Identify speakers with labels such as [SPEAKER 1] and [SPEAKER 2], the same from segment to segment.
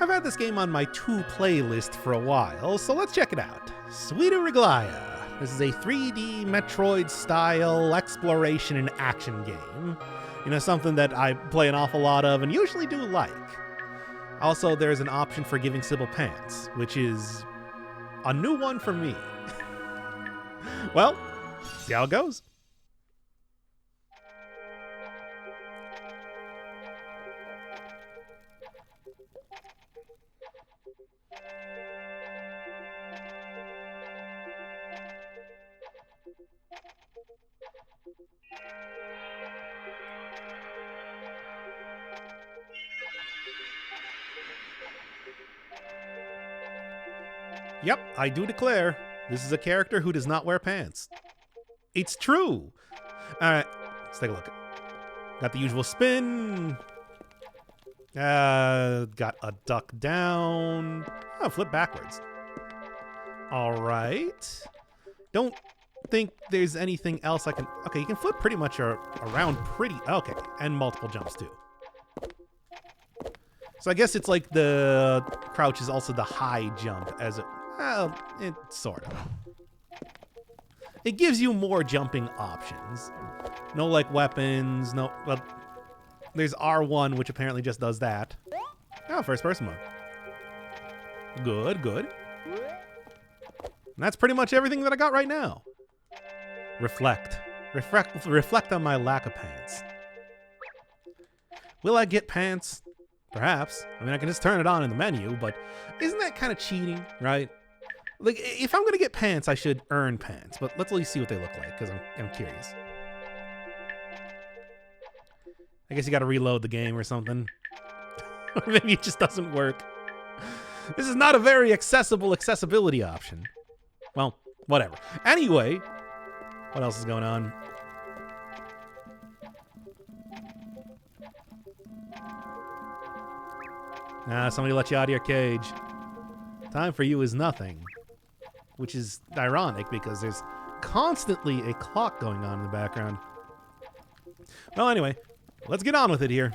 [SPEAKER 1] I've had this game on my to playlist for a while, so let's check it out. Pseudoregalia. This is a 3D Metroid-style exploration and action game. You know, something that I play an awful lot of and usually do like. Also, there's an option for giving Sybil pants, which is a new one for me. Well, see how it goes. Yep, I do declare, this is a character who does not wear pants. It's true. Alright, let's take a look. Got the usual spin. Got a duck down. Oh, flip backwards. Alright. Don't think there's anything else I can... Okay, you can flip pretty much around pretty... Okay, and multiple jumps too. So I guess it's like the crouch is also the high jump as it... Well, it sort of. It gives you more jumping options. No, like, weapons, no... Well, there's R1, which apparently just does that. Oh, first person mode. Good, good. And that's pretty much everything that I got right now. Reflect. Reflect on my lack of pants. Will I get pants? Perhaps. I mean, I can just turn it on in the menu, but isn't that kind of cheating, right? Like, if I'm going to get pants, I should earn pants. But let's at least see what they look like, because I'm curious. I guess you got to reload the game or something. Or maybe it just doesn't work. This is not a very accessible accessibility option. Well, whatever. Anyway, what else is going on? Nah, somebody let you out of your cage. Time for you is nothing. Which is ironic because there's constantly a clock going on in the background. Well, anyway, let's get on with it here.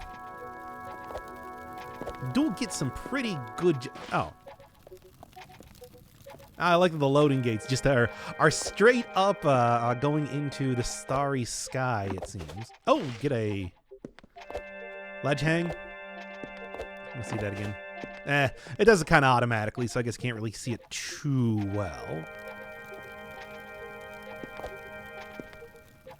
[SPEAKER 1] Do get some pretty good... Oh. I like that the loading gates just are straight up going into the starry sky, it seems. Oh, get a ledge hang. Let's see that again. It does it kind of automatically, so I guess can't really see it too well.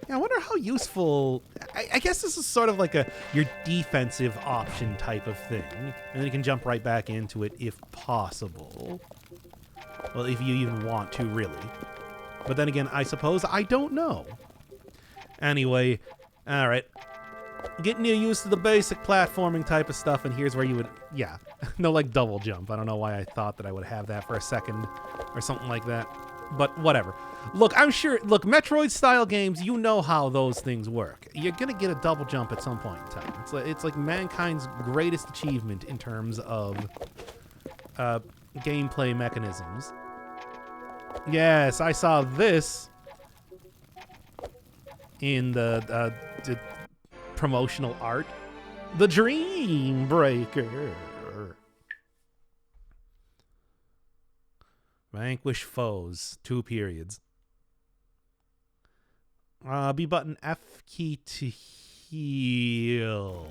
[SPEAKER 1] Yeah, I wonder how useful... I guess this is sort of like your defensive option type of thing. And then you can jump right back into it if possible. Well, if you even want to, really. But then again, I suppose I don't know. Anyway, alright. Getting you used to the basic platforming type of stuff, and here's where you would... Yeah, no, like, double jump. I don't know why I thought that I would have that for a second or something like that. But whatever. Look, I'm sure... Look, Metroid-style games, you know how those things work. You're gonna get a double jump at some point in time. It's like mankind's greatest achievement in terms of gameplay mechanisms. Yes, I saw this in the promotional art. The Dream Breaker. Vanquish foes. 2 periods. B button F key to heal.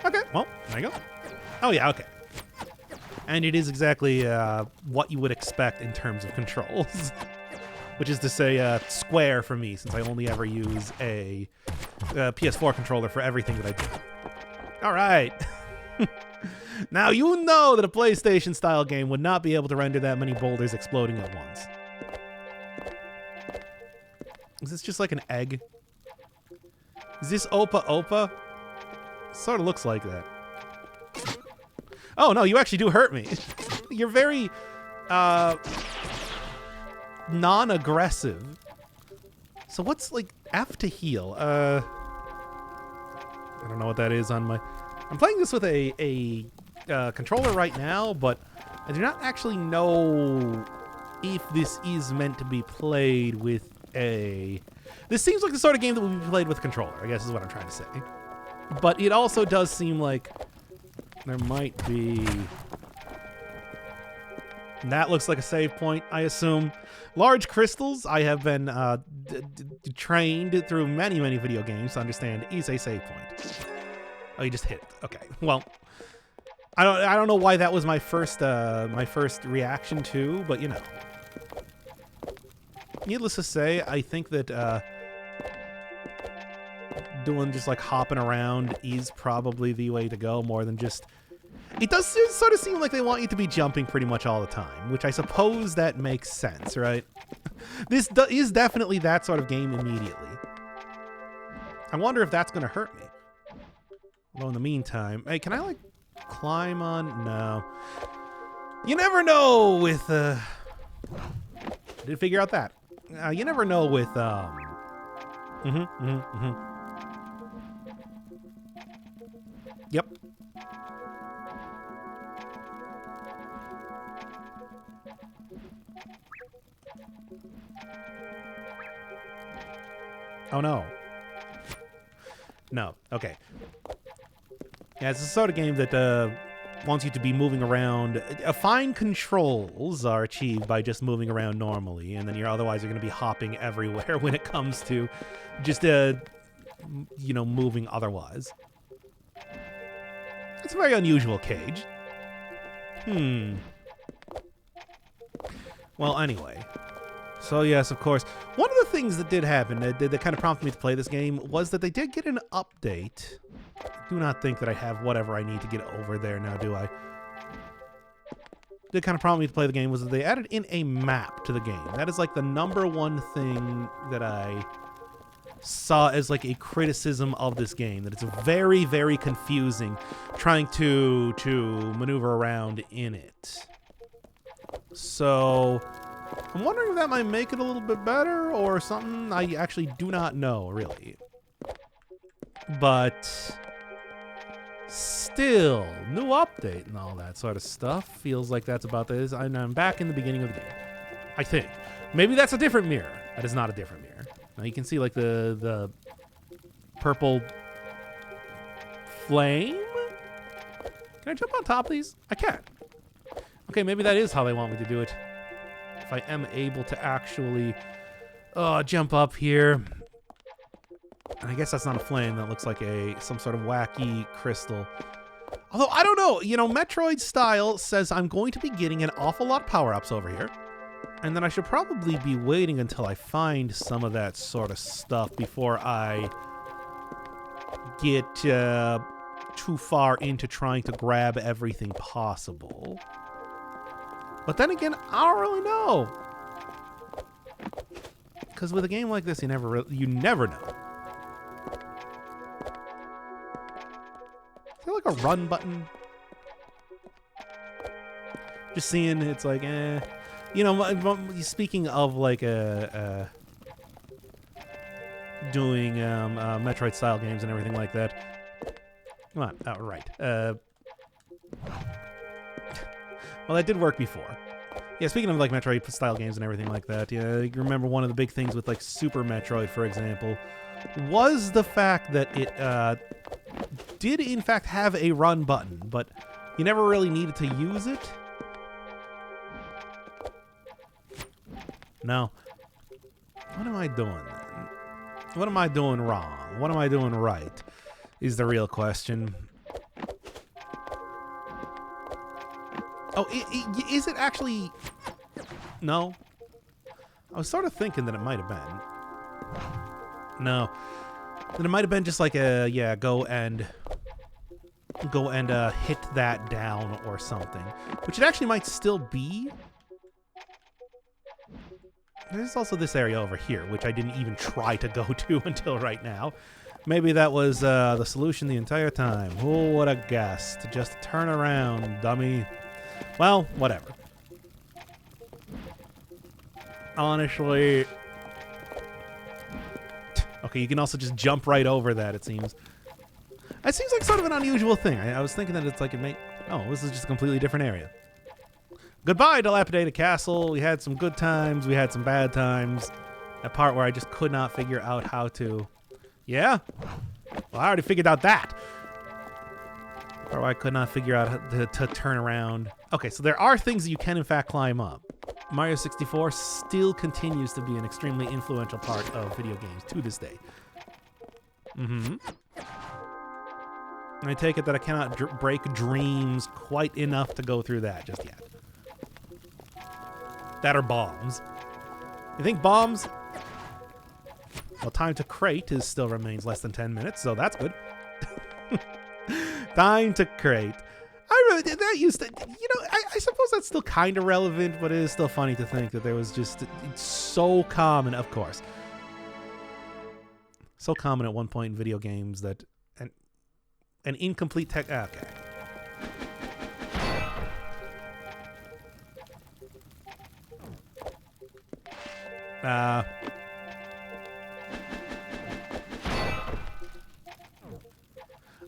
[SPEAKER 1] Okay, well, there you go. Oh yeah, okay. And it is exactly what you would expect in terms of controls. Which is to say square for me, since I only ever use a PS4 controller for everything that I do. All right. Now you know that a PlayStation-style game would not be able to render that many boulders exploding at once. Is this just like an egg? Is this Opa Opa? Sort of looks like that. Oh, no, you actually do hurt me. You're very non-aggressive. So what's, like, F to heal? I don't know what that is on my... I'm playing this with a controller right now, but I do not actually know if this is meant to be played with a... This seems like the sort of game that would be played with a controller, I guess is what I'm trying to say. But it also does seem like There might be... That looks like a save point, I assume. Large crystals, I have been trained through many, many video games to understand is a save point. Oh, you just hit it. Okay. Well, I don't know why that was my first reaction to, but you know. Needless to say, I think that doing just like hopping around is probably the way to go more than just... It does sort of seem like they want you to be jumping pretty much all the time, which I suppose that makes sense, right? This is definitely that sort of game immediately. I wonder if that's going to hurt me. Well, in the meantime... Hey, can I, like, climb on? No. You never know with... Did figure out that. You never know with... Yep. Oh, no. No. Okay. Yeah, it's the sort of game that wants you to be moving around. Fine controls are achieved by just moving around normally, and then otherwise you're going to be hopping everywhere when it comes to just, you know, moving otherwise. It's a very unusual cage. Well, anyway. So, yes, of course. One of the things that did happen that kind of prompted me to play this game was that they did get an update. I do not think that I have whatever I need to get over there now, do I? That kind of prompted me to play the game was that they added in a map to the game. That is like the #1 thing that I saw as like a criticism of this game. That it's very, very confusing trying to maneuver around in it. So... I'm wondering if that might make it a little bit better or something. I actually do not know, really. But still, new update and all that sort of stuff. Feels like that's about this. I'm back in the beginning of the game, I think. Maybe that's a different mirror. That is not a different mirror. Now you can see like the purple flame. Can I jump on top of these? I can. Okay, maybe that is how they want me to do it. If I am able to actually jump up here. And I guess that's not a flame. That looks like some sort of wacky crystal. Although, I don't know. You know, Metroid style says I'm going to be getting an awful lot of power-ups over here. And then I should probably be waiting until I find some of that sort of stuff before I get too far into trying to grab everything possible. But then again, I don't really know. Because with a game like this, you never know. Is there like a run button? Just seeing, it's like, You know, speaking of like doing Metroid style games and everything like that. Come on, oh, right. Well, that did work before. Yeah, speaking of like Metroid style games and everything like that, yeah, you remember one of the big things with like Super Metroid, for example, was the fact that it did in fact have a run button, but you never really needed to use it. No. What am I doing then? What am I doing wrong? What am I doing right? Is the real question. Oh, is it actually... No. I was sort of thinking that it might have been. No. That it might have been just like a, yeah, go and hit that down or something. Which it actually might still be. There's also this area over here, which I didn't even try to go to until right now. Maybe that was the solution the entire time. Oh, what a guess. To just turn around, dummy. Well, whatever. Honestly... Okay, you can also just jump right over that, it seems. That seems like sort of an unusual thing. I was thinking that it's like it may... Oh, this is just a completely different area. Goodbye, dilapidated castle. We had some good times. We had some bad times. That part where I just could not figure out how to... Yeah? Well, I already figured out that. Or I could not figure out how to turn around. Okay, so there are things that you can in fact climb up. Mario 64 still continues to be an extremely influential part of video games to this day. I take it that I cannot break dreams quite enough to go through that just yet. That are bombs. You think bombs? Well, time to crate still remains less than 10 minutes, so that's good. Time to crate. I really did that used to, I suppose that's still kind of relevant, but it is still funny to think that there was just, it's so common, of course. So common at one point in video games that an incomplete tech, okay. I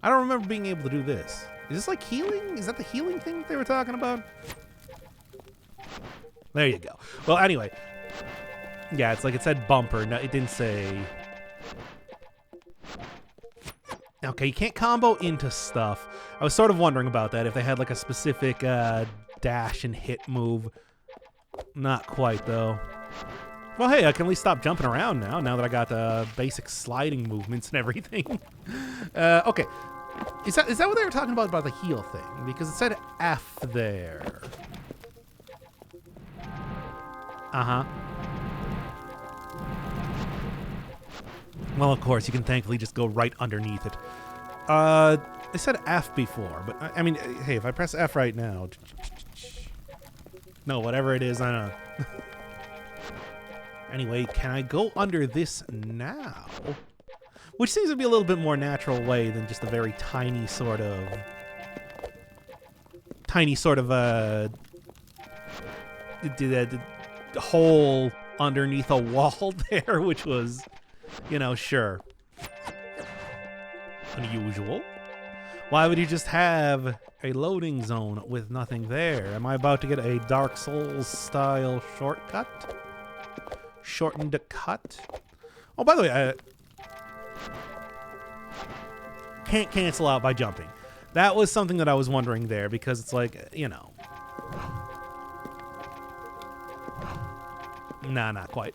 [SPEAKER 1] don't remember being able to do this. Is this like healing? Is that the healing thing that they were talking about? There you go. Well, anyway. Yeah, it's like it said bumper. No, it didn't say... Okay, you can't combo into stuff. I was sort of wondering about that, if they had like a specific dash and hit move. Not quite, though. Well, hey, I can at least stop jumping around now that I got basic sliding movements and everything. Okay. Is that what they were talking about the heal thing? Because it said F there. Uh-huh. Well, of course, you can thankfully just go right underneath it. They said F before, but I mean, hey, if I press F right now... No, whatever it is, I don't know. Anyway, can I go under this now? Which seems to be a little bit more natural way than just a very tiny sort of hole underneath a wall there, which was, sure. Unusual. Why would you just have a loading zone with nothing there? Am I about to get a Dark Souls style shortcut? Shortened cut? Oh, by the way, can't cancel out by jumping. That was something that I was wondering there, because it's like, Nah, not quite.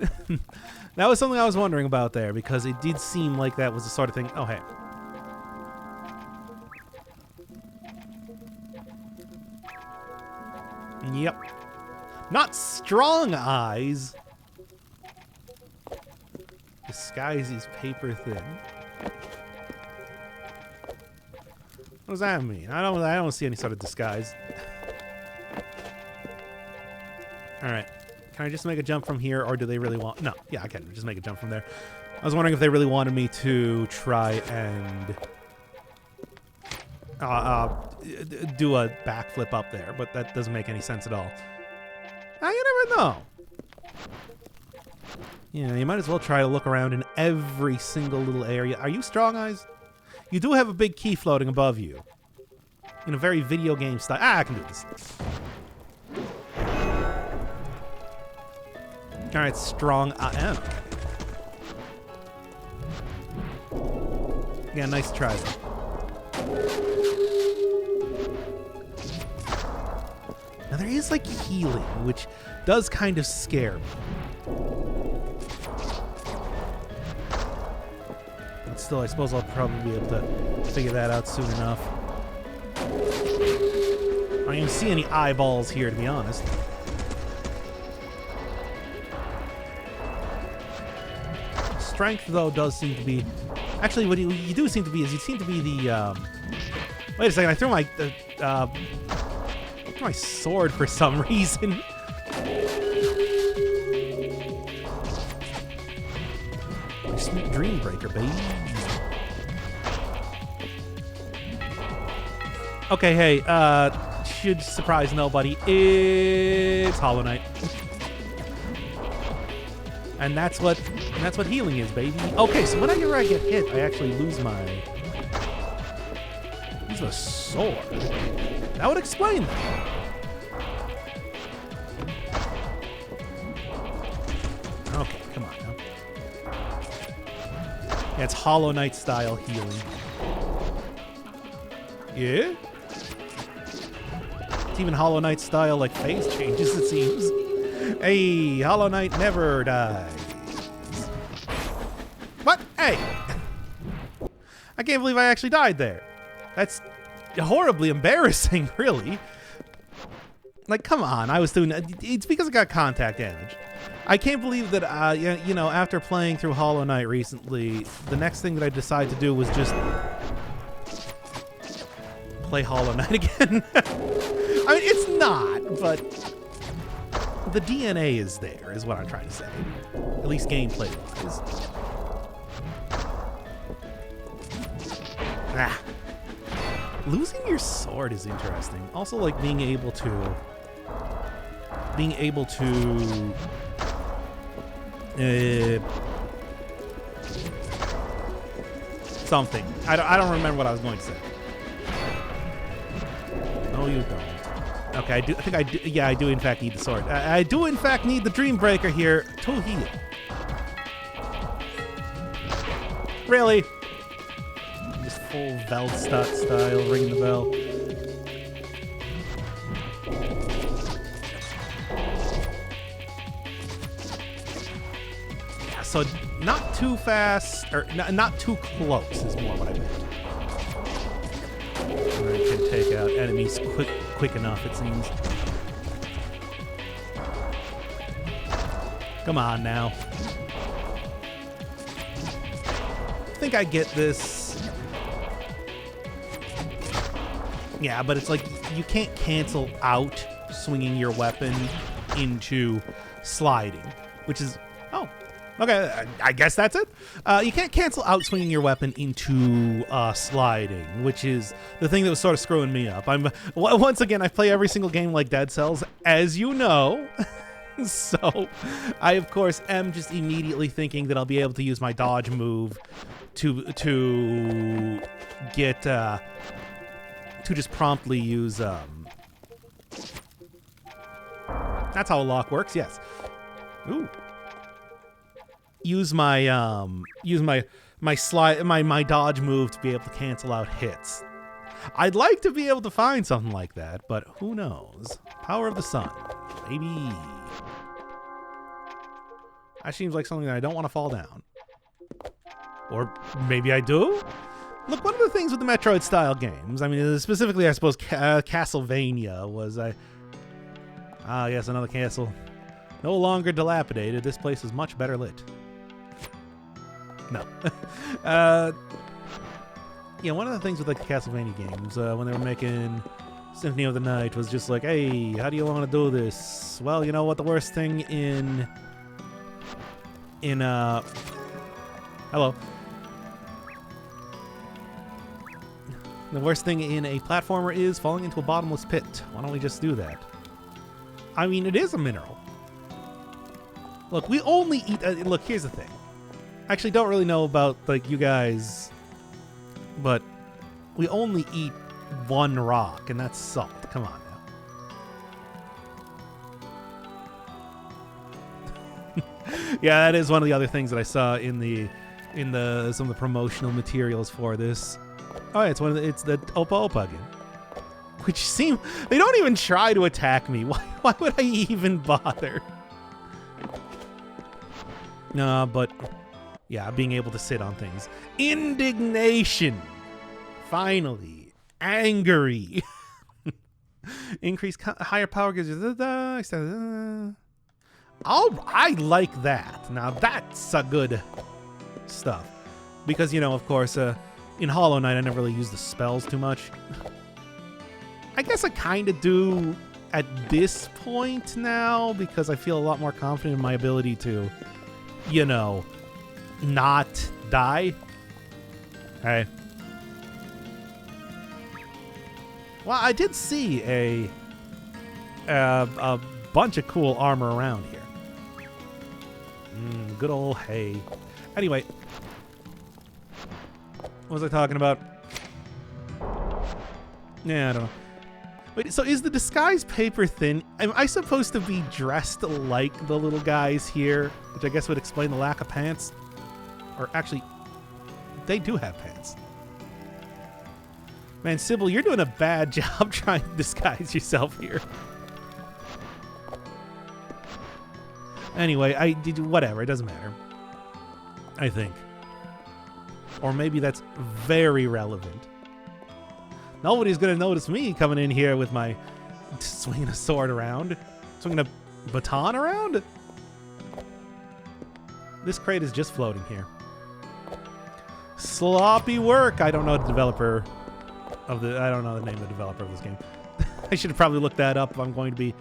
[SPEAKER 1] That was something I was wondering about there, because it did seem like that was the sort of thing. Oh, hey. Yep. Not strong eyes. Disguise is paper thin. What does that mean? I don't see any sort of disguise. All right. Can I just make a jump from here, or do they really want... No. Yeah, I can just make a jump from there. I was wondering if they really wanted me to try and do a backflip up there, but that doesn't make any sense at all. You never know. Yeah, you might as well try to look around in every single little area. Are you Strong Eyes? You do have a big key floating above you. In a very video game style. I can do this. Alright, Strong Eye. Yeah, nice try though. Now there is like healing, which does kind of scare me. But still, I suppose I'll probably be able to figure that out soon enough. I don't even see any eyeballs here, to be honest. Strength, though, does seem to be... Actually, what you do seem to be is you seem to be the... Wait a second, I threw my sword for some reason. My sweet dream breaker, baby. Okay, hey, should surprise nobody. It's Hollow Knight. And that's what healing is, baby. Okay, so whenever I get hit, I actually lose my sword. That would explain that. Okay, come on now. Yeah, it's Hollow Knight style healing. Yeah? not even Hollow Knight style like phase changes, it seems. Hey, Hollow Knight never dies. What? Hey! I can't believe I actually died there. That's horribly embarrassing, really. Like, come on, I was doing... It's because I got contact damage. I can't believe that, you know, after playing through Hollow Knight recently, the next thing that I decided to do was just... play Hollow Knight again. I mean, it's not, but... the DNA is there, is what I'm trying to say. At least gameplay-wise. Ah. Losing your sword is interesting. Also, like, being able to... something. I don't remember what I was going to say. No, you don't. Okay, I do in fact need the sword. I do in fact need the Dream Breaker here to heal. Really? Just full Veldstadt style, ringing the bell. Yeah, so not too fast, or not too close is more what I meant. I can take out enemies quick enough, it seems. Come on now. I think I get this. Yeah, but it's like you can't cancel out swinging your weapon into sliding, which is... Oh, okay, I guess that's it. You can't cancel out swinging your weapon into sliding, which is the thing that was sort of screwing me up. Once again, I play every single game like Dead Cells, as you know. So I, of course, am just immediately thinking that I'll be able to use my dodge move to get... to just promptly use... That's how a lock works, yes. Ooh. Use my dodge move to be able to cancel out hits. I'd like to be able to find something like that, but who knows? Power of the sun. Maybe. That seems like something that I don't want to fall down. Or maybe I do? Look, one of the things with the Metroid-style games, I mean, specifically, I suppose, Castlevania was... Ah, yes, another castle. No longer dilapidated. This place is much better lit. No. Yeah, one of the things with like the Castlevania games, when they were making Symphony of the Night, was just like, hey, how do you want to do this? Well, you know what the worst thing hello. The worst thing in a platformer is falling into a bottomless pit. Why don't we just do that? I mean, it is a mineral. Look, we only eat... look, here's the thing. I actually don't really know about, like, you guys, but we only eat one rock, and that's salt. Come on now. Yeah, that is one of the other things that I saw in some of the promotional materials for this. Oh, yeah, it's the Opa Opa again. Which seem... They don't even try to attack me. Why would I even bother? No, but... Yeah, being able to sit on things. Indignation! Finally. Angry. Increase... Higher power gives you... I like that. Now, that's a good stuff. Because, you know, of course, in Hollow Knight, I never really use the spells too much. I guess I kind of do at this point now, because I feel a lot more confident in my ability to, you know, not die. Hey. Well, I did see a bunch of cool armor around here. Good old hay. Anyway, what was I talking about? Yeah, I don't know. Wait, so is the disguise paper thin? Am I supposed to be dressed like the little guys here? Which I guess would explain the lack of pants. Or actually, they do have pants. Man, Sybil, you're doing a bad job trying to disguise yourself here. Anyway, I did whatever. It doesn't matter. I think. Or maybe that's very relevant. Nobody's going to notice me coming in here with my swinging a sword around. Swinging a baton around? This crate is just floating here. Sloppy work. I don't know the developer of the... I don't know the name of the developer of this game. I should have probably looked that up if I'm going to be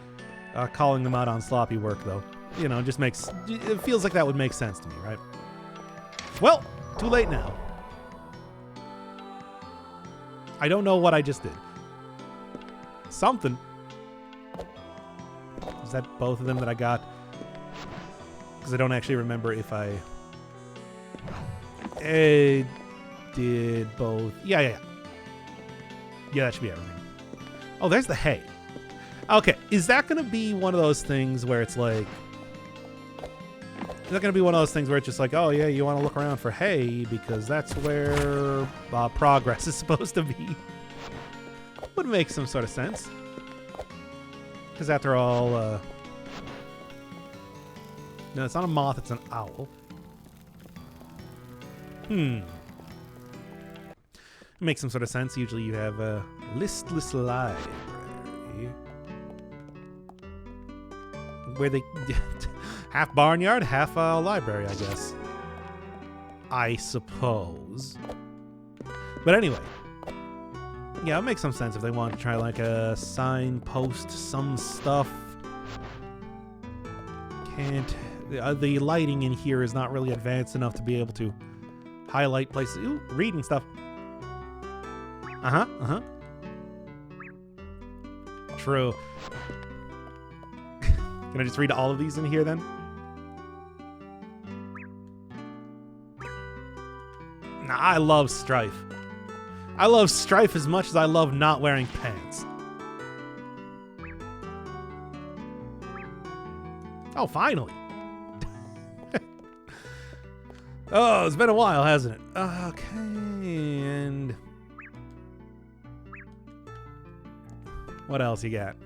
[SPEAKER 1] calling them out on sloppy work, though. You know, it just makes... It feels like that would make sense to me, right? Well, too late now. I don't know what I just did. Something. Is that both of them that I got? Because I don't actually remember if I... did both. Yeah. Yeah, that should be everything. Oh, there's the hay. Okay, is that going to be one of those things where it's like... Is that going to be one of those things where it's just like, oh, yeah, you want to look around for hay because that's where progress is supposed to be? Would make some sort of sense. Because after all... No, it's not a moth, it's an owl. Makes some sort of sense. Usually you have a listless library. Where they... half barnyard, half library, I guess. I suppose. But anyway. Yeah, it makes some sense if they want to try like a signpost, some stuff. Can't... the lighting in here is not really advanced enough to be able to highlight places. Ooh, reading stuff. True. Can I just read all of these in here then? Nah, I love Strife. I love Strife as much as I love not wearing pants. Oh, finally. Oh, it's been a while, hasn't it? Okay, and... What else you got?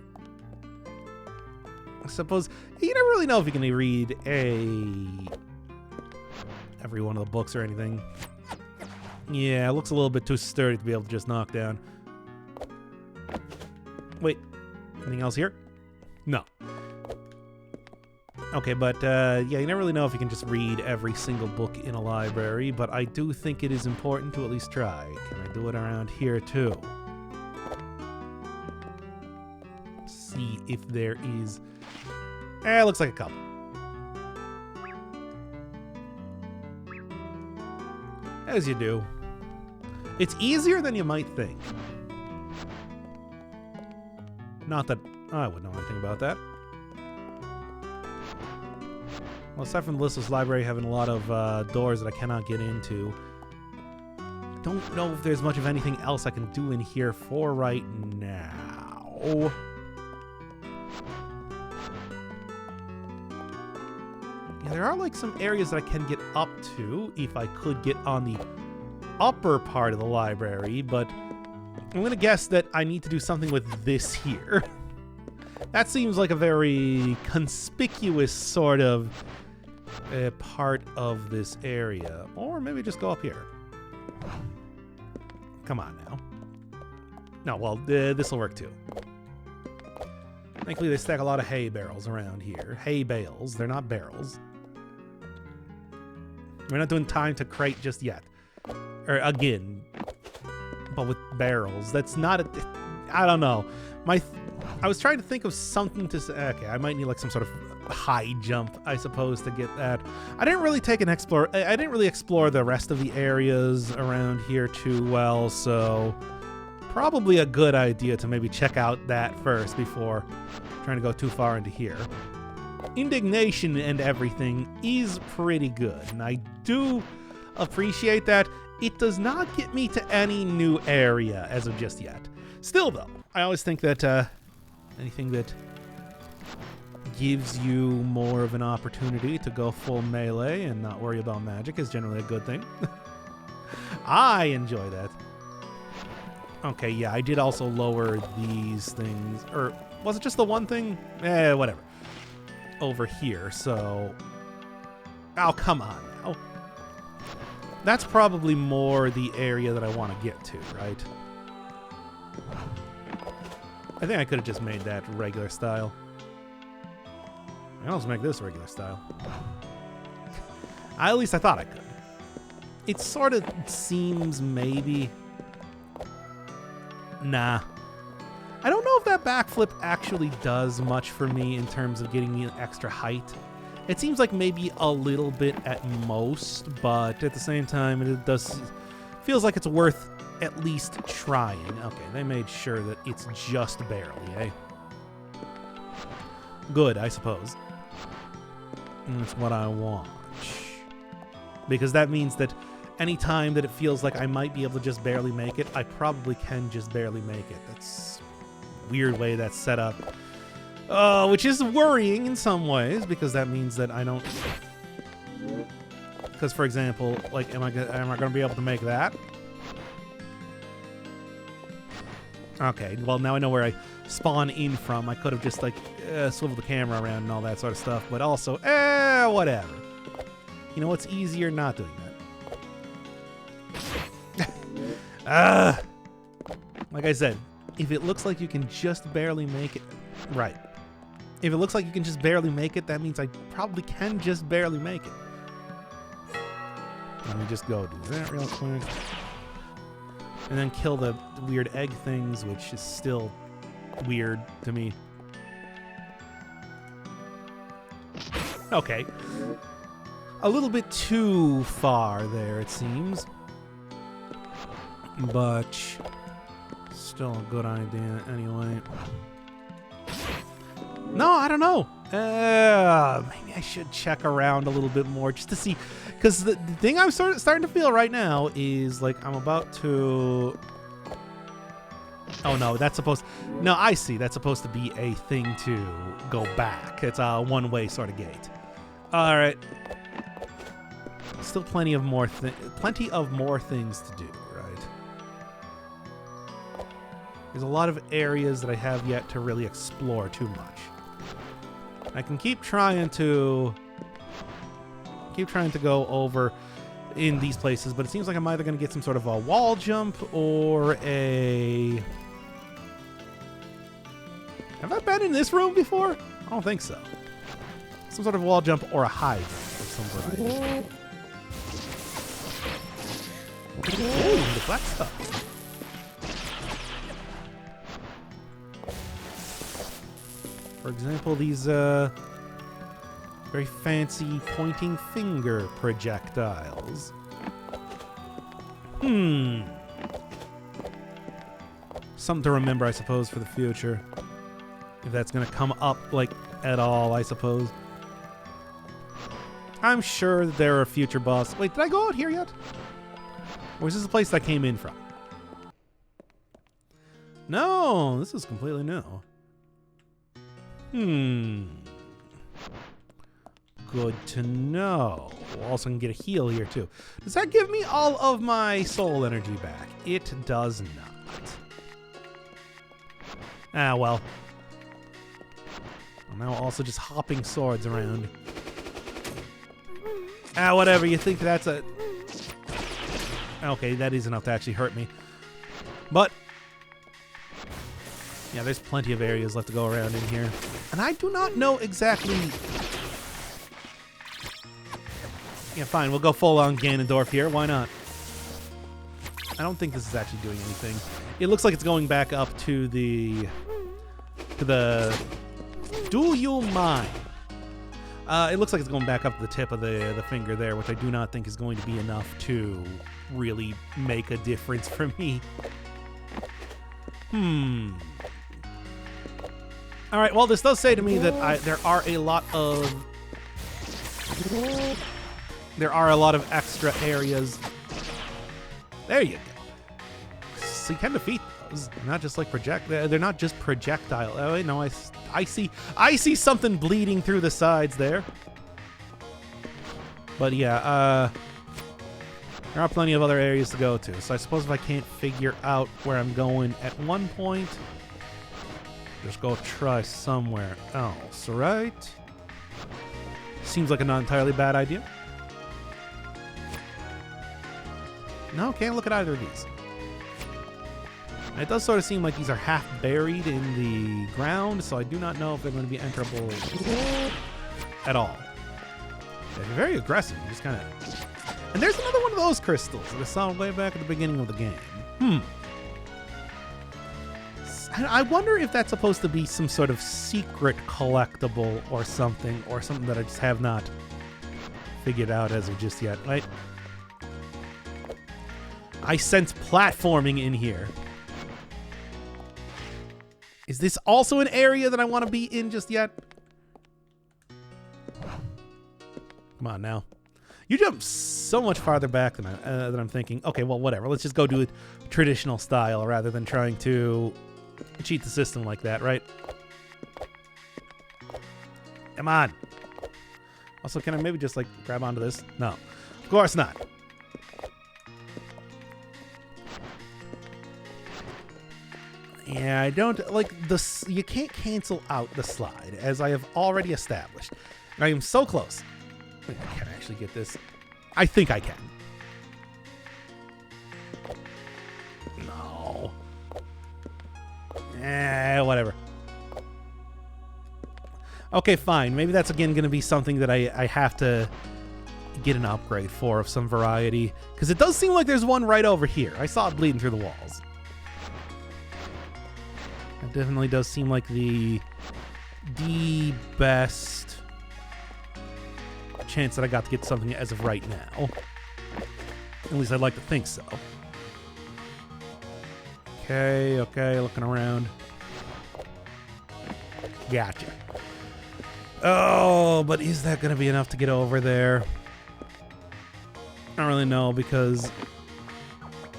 [SPEAKER 1] I suppose... You never really know if you can read every one of the books or anything. Yeah, it looks a little bit too sturdy to be able to just knock down. Wait, anything else here? No. Okay, but yeah, you never really know if you can just read every single book in a library, but I do think it is important to at least try. Can I do it around here too? See if there is... it looks like a couple. As you do. It's easier than you might think. Not that I would know anything about that. Well, aside from the listless library having a lot of doors that I cannot get into, don't know if there's much of anything else I can do in here for right now. Yeah, there are like some areas that I can get up to if I could get on the upper part of the library, but I'm gonna guess that I need to do something with this here. That seems like a very conspicuous sort of part of this area. Or maybe just go up here. Come on now. No, well, this will work too. Thankfully, they stack a lot of hay barrels around here. Hay bales. They're not barrels. We're not doing time to crate just yet. Or again. But with barrels. That's not a... I don't know. I was trying to think of something to say. Okay, I might need like some sort of high jump, I suppose, to get that. I didn't really I didn't really explore the rest of the areas around here too well, so probably a good idea to maybe check out that first before trying to go too far into here. Indignation and everything is pretty good, and I do appreciate that. It does not get me to any new area as of just yet. Still, though, I always think that anything that gives you more of an opportunity to go full melee and not worry about magic is generally a good thing. I enjoy that. Okay, yeah, I did also lower these things. Or was it just the one thing? Whatever. Over here, so... Oh, come on now. That's probably more the area that I want to get to, right? I think I could have just made that regular style. I can also make this regular style. At least I thought I could. It sort of seems maybe... Nah. I don't know if that backflip actually does much for me in terms of getting me extra height. It seems like maybe a little bit at most, but at the same time, it does feels like it's worth at least trying. Okay, they made sure that it's just barely, eh? Good, I suppose. That's what I want. Because that means that any time that it feels like I might be able to just barely make it, I probably can just barely make it. That's a weird way that's set up. Which is worrying in some ways, because that means that I don't... Because, for example, like, am I going to be able to make that? Okay, well, now I know where I spawn in from. I could have just, like, swiveled the camera around and all that sort of stuff, but also, whatever. You know what's easier? Not doing that. Like I said, if it looks like you can just barely make it... Right. If it looks like you can just barely make it, that means I probably can just barely make it. Let me just go do that real quick. And then kill the weird egg things, which is still weird to me. Okay. A little bit too far there, it seems. But still a good idea anyway. No, I don't know. Maybe I should check around a little bit more just to see. Because the thing I'm starting to feel right now is like I'm about to... Oh, no, that's supposed... No, I see. That's supposed to be a thing to go back. It's a one-way sort of gate. All right. Still plenty of more things to do, right? There's a lot of areas that I have yet to really explore too much. I can keep trying to go over in these places, but it seems like I'm either going to get some sort of a wall jump or a... Have I been in this room before? I don't think so. Some sort of wall jump or a hide of some variety. Ooh, the black stuff. For example, these very fancy pointing finger projectiles. Something to remember, I suppose, for the future. If that's going to come up, like, at all, I suppose. I'm sure that there are future bosses. Wait, did I go out here yet? Or is this the place that I came in from? No, this is completely new. Good to know. We'll also can get a heal here, too. Does that give me all of my soul energy back? It does not. Ah, well. I'm now also just hopping swords around. Ah, whatever. You think that's a... Okay, that is enough to actually hurt me. But... yeah, there's plenty of areas left to go around in here. And I do not know exactly... Yeah, fine. We'll go full-on Ganondorf here. Why not? I don't think this is actually doing anything. It looks like it's going back up to the... Do you mind? It looks like it's going back up to the tip of the finger there, which I do not think is going to be enough to really make a difference for me. All right, well, this does say to me that there are a lot of extra areas. There you go. So you can defeat those. Not just like they're not just projectile. Oh wait, no, I see something bleeding through the sides there. But yeah, There are plenty of other areas to go to, so I suppose if I can't figure out where I'm going at one point, just go try somewhere else, right? Seems like a not entirely bad idea. No, can't look at either of these. And it does sort of seem like these are half buried in the ground, so I do not know if they're going to be enterable at all. They're very aggressive. You just kind of... And there's another one of those crystals that I saw way back at the beginning of the game. I wonder if that's supposed to be some sort of secret collectible or something that I just have not figured out as of just yet. Right? I sense platforming in here. Is this also an area that I want to be in just yet? Come on now. You jump so much farther back than I'm thinking. Okay, well, whatever. Let's just go do it traditional style rather than trying to cheat the system like that, right? Come on. Also, can I maybe just, like, grab onto this? No. Of course not. Yeah, I don't like this. You can't cancel out the slide, as I have already established. And I am so close. I can actually get this. I think I can. No. Whatever. Okay, fine. Maybe that's again going to be something that I have to get an upgrade for of some variety. Because it does seem like there's one right over here. I saw it bleeding through the walls. It definitely does seem like the best chance that I got to get something as of right now. At least I'd like to think so. Okay, looking around. Gotcha. Oh, but is that going to be enough to get over there? I don't really know because...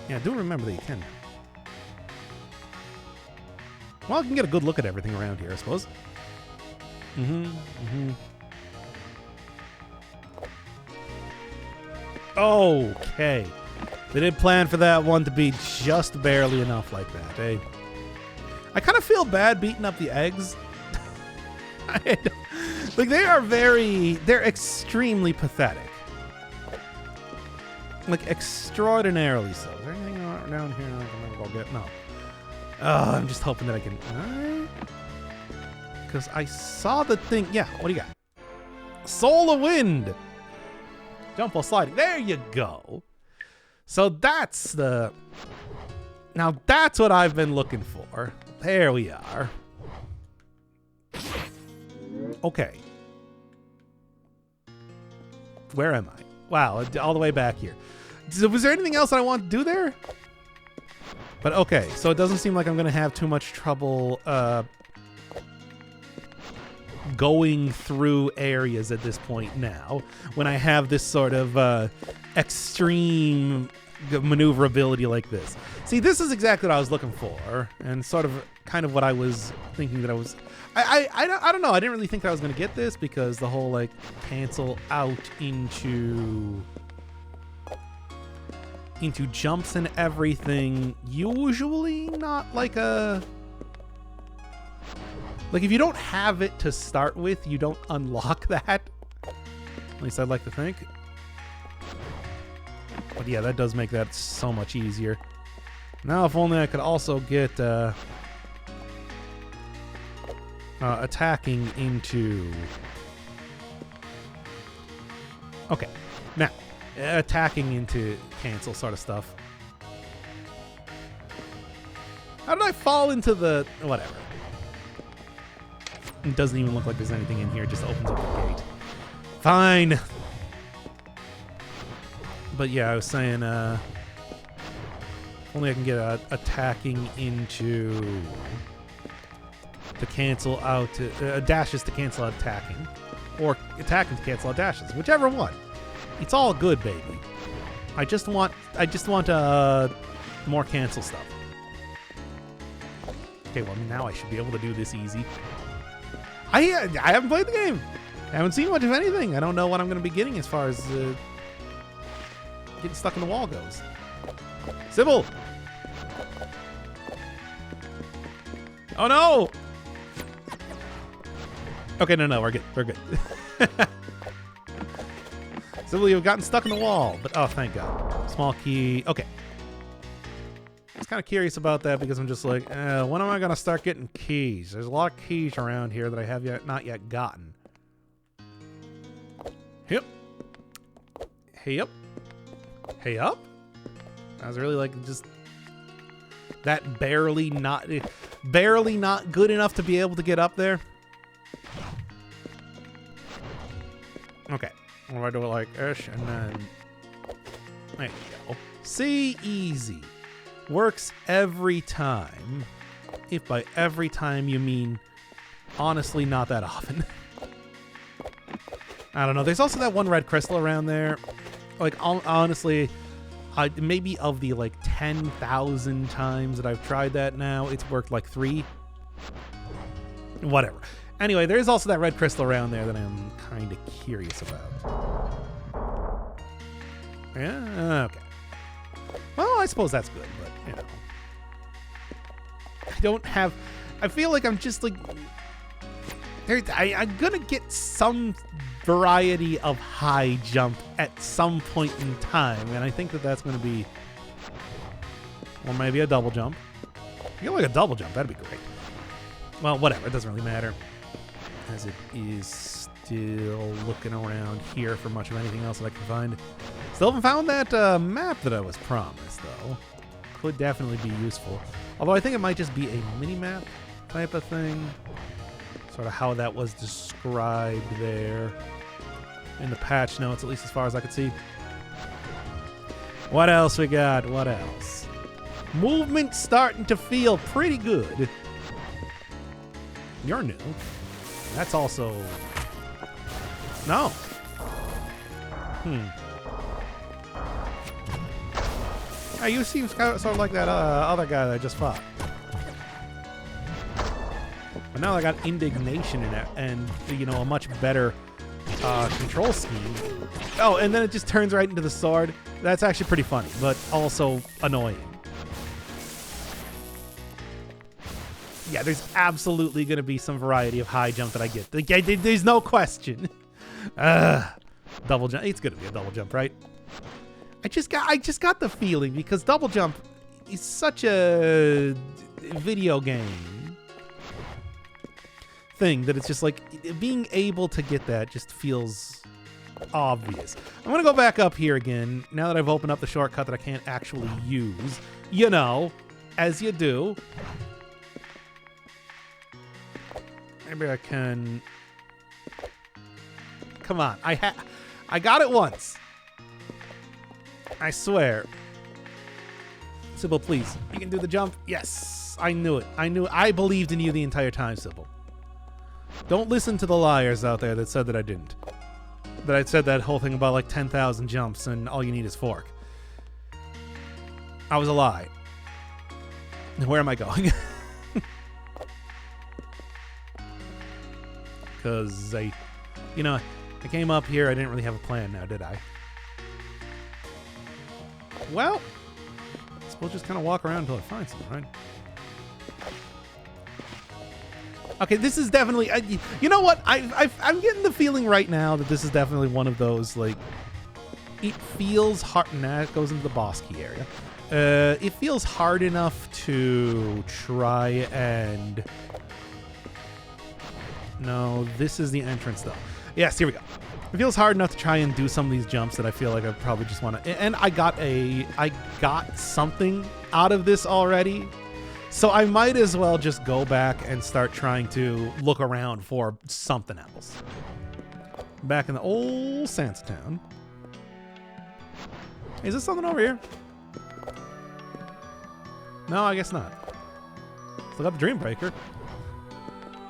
[SPEAKER 1] Yeah, I do remember that you can. Well, I can get a good look at everything around here, I suppose. Okay. They did plan for that one to be just barely enough like that, eh? I kind of feel bad beating up the eggs. Like, they're extremely pathetic. Like, extraordinarily so. Is there anything down here I can go get? No. I'm just hoping that I can... Because I saw the thing... Yeah, what do you got? Soul of Wind! Jump while sliding. There you go. So that's the... Now that's what I've been looking for. There we are. Okay. Where am I? Wow, all the way back here. So was there anything else that I want to do there? But okay, so it doesn't seem like I'm going to have too much trouble going through areas at this point now, when I have this sort of extreme maneuverability like this. See, this is exactly what I was looking for, and sort of kind of what I was thinking that I was... I don't know, I didn't really think that I was going to get this, because the whole, like, cancel out into jumps and everything, usually not like a... Like, if you don't have it to start with, you don't unlock that. At least I'd like to think. But yeah, that does make that so much easier. Now, if only I could also get attacking into... Okay, now, attacking into cancel sort of stuff. How did I fall into the... Whatever. It doesn't even look like there's anything in here. It just opens up the gate. Fine. But yeah, I was saying, only I can get attacking into to cancel out dashes to cancel out attacking, or attacking to cancel out dashes, whichever one. It's all good, baby. I just want more cancel stuff. Okay, well now I should be able to do this easy. I haven't played the game. I haven't seen much of anything. I don't know what I'm going to be getting as far as getting stuck in the wall goes. Sybil! Oh no! Okay, no, we're good. We're good. Sybil, you've gotten stuck in the wall, but oh, thank God. Small key. Okay. I was kind of curious about that because I'm just like, when am I gonna start getting keys? There's a lot of keys around here that I have not yet gotten. Yep. Hey up. Hey up? I was really like just that barely not good enough to be able to get up there. Okay. What do I do it like ish and then there you go. See, easy. Works every time. If by every time you mean honestly not that often. I don't know. There's also that one red crystal around there. Like, honestly, maybe of the, like, 10,000 times that I've tried that now, it's worked, like, 3. Whatever. Anyway, there's also that red crystal around there that I'm kind of curious about. Yeah, okay. Well, I suppose that's good, but, you know. I don't have... I feel like I'm just, like... I'm gonna get some variety of high jump at some point in time, and I think that that's gonna be... Or maybe a double jump. I feel like a double jump, that'd be great. Well, whatever, it doesn't really matter. As it is still looking around here for much of anything else that I can find. Still haven't found that map that I was promised, though. Could definitely be useful. Although I think it might just be a mini-map type of thing. Sort of how that was described there in the patch notes, at least as far as I could see. What else we got? What else? Movement starting to feel pretty good. You're new. That's also... No. Hey, you seem sort of like that other guy that I just fought. But now I got indignation in it and, you know, a much better control scheme. Oh, and then it just turns right into the sword. That's actually pretty funny, but also annoying. Yeah, there's absolutely going to be some variety of high jump that I get. There's no question. Double jump. It's going to be a double jump, right? I just got the feeling because double jump is such a video game thing that it's just like being able to get that just feels obvious. I'm going to go back up here again now that I've opened up the shortcut that I can't actually use. You know, as you do. Maybe I can... Come on. I got it once. I swear. Sybil, please. You can do the jump. Yes. I knew it. I believed in you the entire time, Sybil. Don't listen to the liars out there that said that I didn't. That I said that whole thing about like 10,000 jumps and all you need is fork. I was a lie. Where am I going? Because I came up here. I didn't really have a plan now, did I? Well, I suppose we'll just kind of walk around until I find something, right? Okay, this is definitely... you know what? I'm getting the feeling right now that this is definitely one of those, like... It feels hard... Nah, it goes into the boss key area. It feels hard enough to try and... No, this is the entrance, though. Yes, here we go. It feels hard enough to try and do some of these jumps that I feel like I probably just want to... And I got something out of this already. So I might as well just go back and start trying to look around for something else. Back in the old Sansa town. Is this something over here? No, I guess not. Still got the Dreambreaker.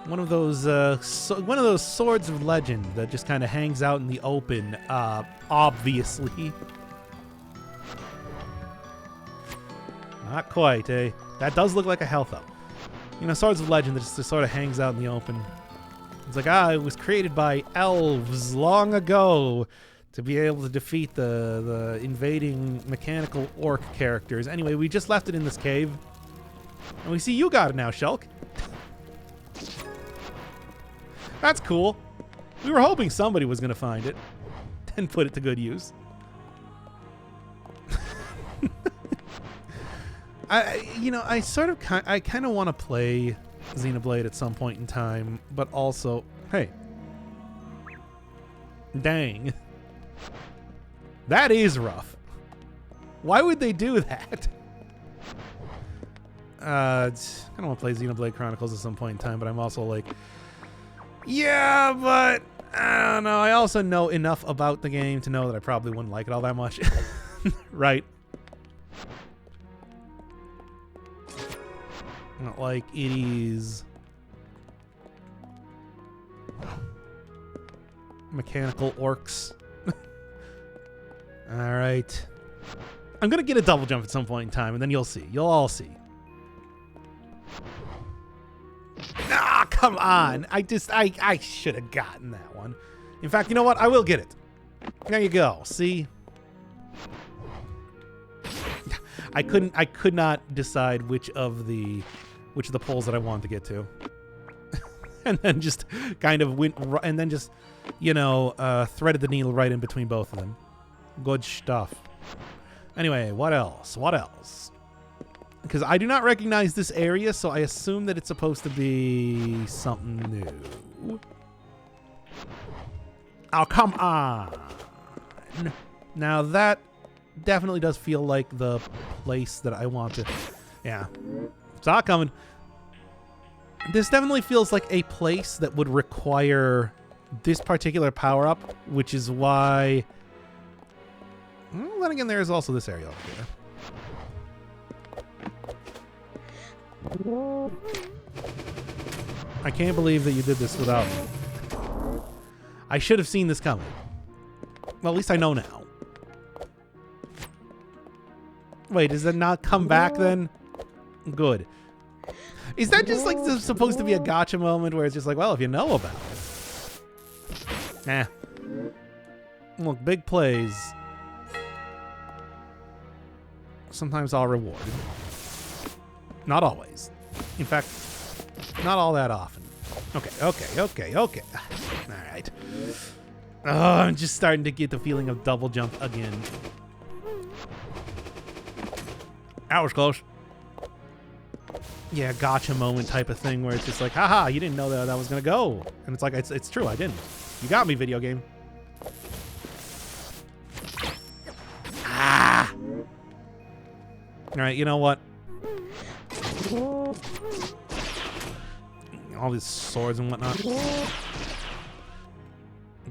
[SPEAKER 1] One of those swords of legend that just kind of hangs out in the open, obviously. Not quite, eh? That does look like a health up. You know, swords of legend that just sort of hangs out in the open. It's like, it was created by elves long ago to be able to defeat the invading mechanical orc characters. Anyway, we just left it in this cave. And we see you got it now, Shulk. That's cool. We were hoping somebody was going to find it and put it to good use. I kind of want to play Xenoblade at some point in time, but also, hey, dang, that is rough. Why would they do that? I don't want to play Xenoblade Chronicles at some point in time, but I'm also like, yeah, but I don't know. I also know enough about the game to know that I probably wouldn't like it all that much. Right? Not like it is mechanical orcs. All right. I'm going to get a double jump at some point in time, and then you'll see. You'll all see. Ah, come on. I should have gotten that one. In fact, you know what? I will get it. There you go. See? I could not decide which of the poles that I wanted to get to. And then just kind of went, and then just, threaded the needle right in between both of them. Good stuff. Anyway, what else? What else? Because I do not recognize this area, so I assume that it's supposed to be something new. Oh, come on. Now that definitely does feel like the place that I want to... Yeah. Saw it coming. This definitely feels like a place that would require this particular power-up, which is why... Well, then again, there is also this area over here. I can't believe that you did this without me. I should have seen this coming. Well, at least I know now. Wait, does it not come back then? Good. Is that just like supposed to be a gotcha moment where it's just like, well, if you know about it. Eh. Look, big plays sometimes are rewarded. Not always. In fact, not all that often. Okay. All right. Oh, I'm just starting to get the feeling of double jump again. That was close. Yeah, gotcha moment type of thing where it's just like, haha, you didn't know that was going to go. And it's like, it's true, I didn't. You got me, video game. Ah! All right, you know what? All these swords and whatnot.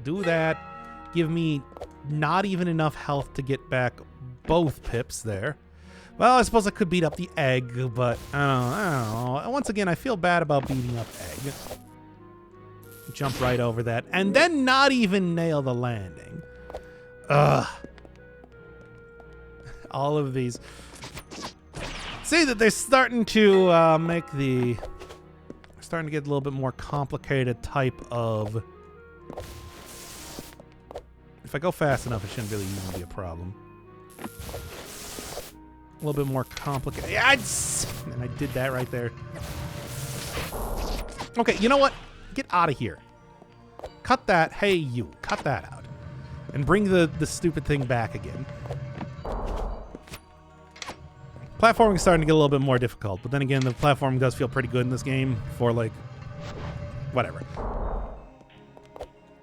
[SPEAKER 1] Do that. Give me not even enough health to get back both pips there. Well, I suppose I could beat up the egg, but I don't know. Once again, I feel bad about beating up egg. Jump right over that. And then not even nail the landing. Ugh. All of these. See that they're starting to make the... Starting to get a little bit more complicated type of... If I go fast enough, it shouldn't really even be a problem. A little bit more complicated. And I did that right there. Okay, you know what? Get out of here. Cut that. Hey, you. Cut that out. And bring the stupid thing back again. Platforming is starting to get a little bit more difficult, but then again, the platforming does feel pretty good in this game for, like, whatever.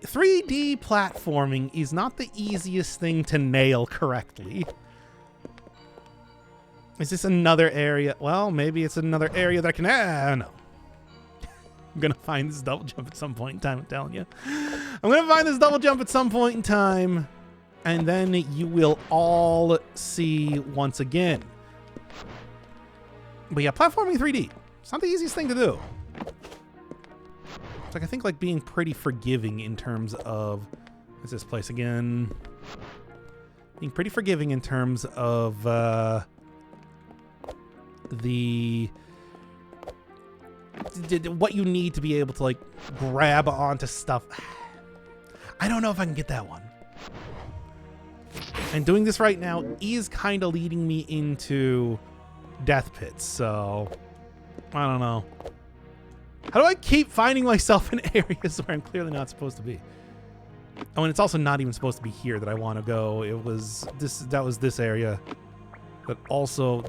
[SPEAKER 1] 3D platforming is not the easiest thing to nail correctly. Is this another area? Well, maybe it's another area that I can... no. I'm going to find this double jump at some point in time, I'm telling you. I'm going to find this double jump at some point in time, and then you will all see once again. But yeah, platforming 3D. It's not the easiest thing to do. It's like, I think, like, being pretty forgiving in terms of... What's this place again? Being pretty forgiving in terms of... what you need to be able to, like, grab onto stuff. I don't know if I can get that one. And doing this right now is kind of leading me into death pits, so I don't know. How do I keep finding myself in areas where I'm clearly not supposed to be? Oh, and it's also not even supposed to be here that I want to go. It was this. That was this area. But also,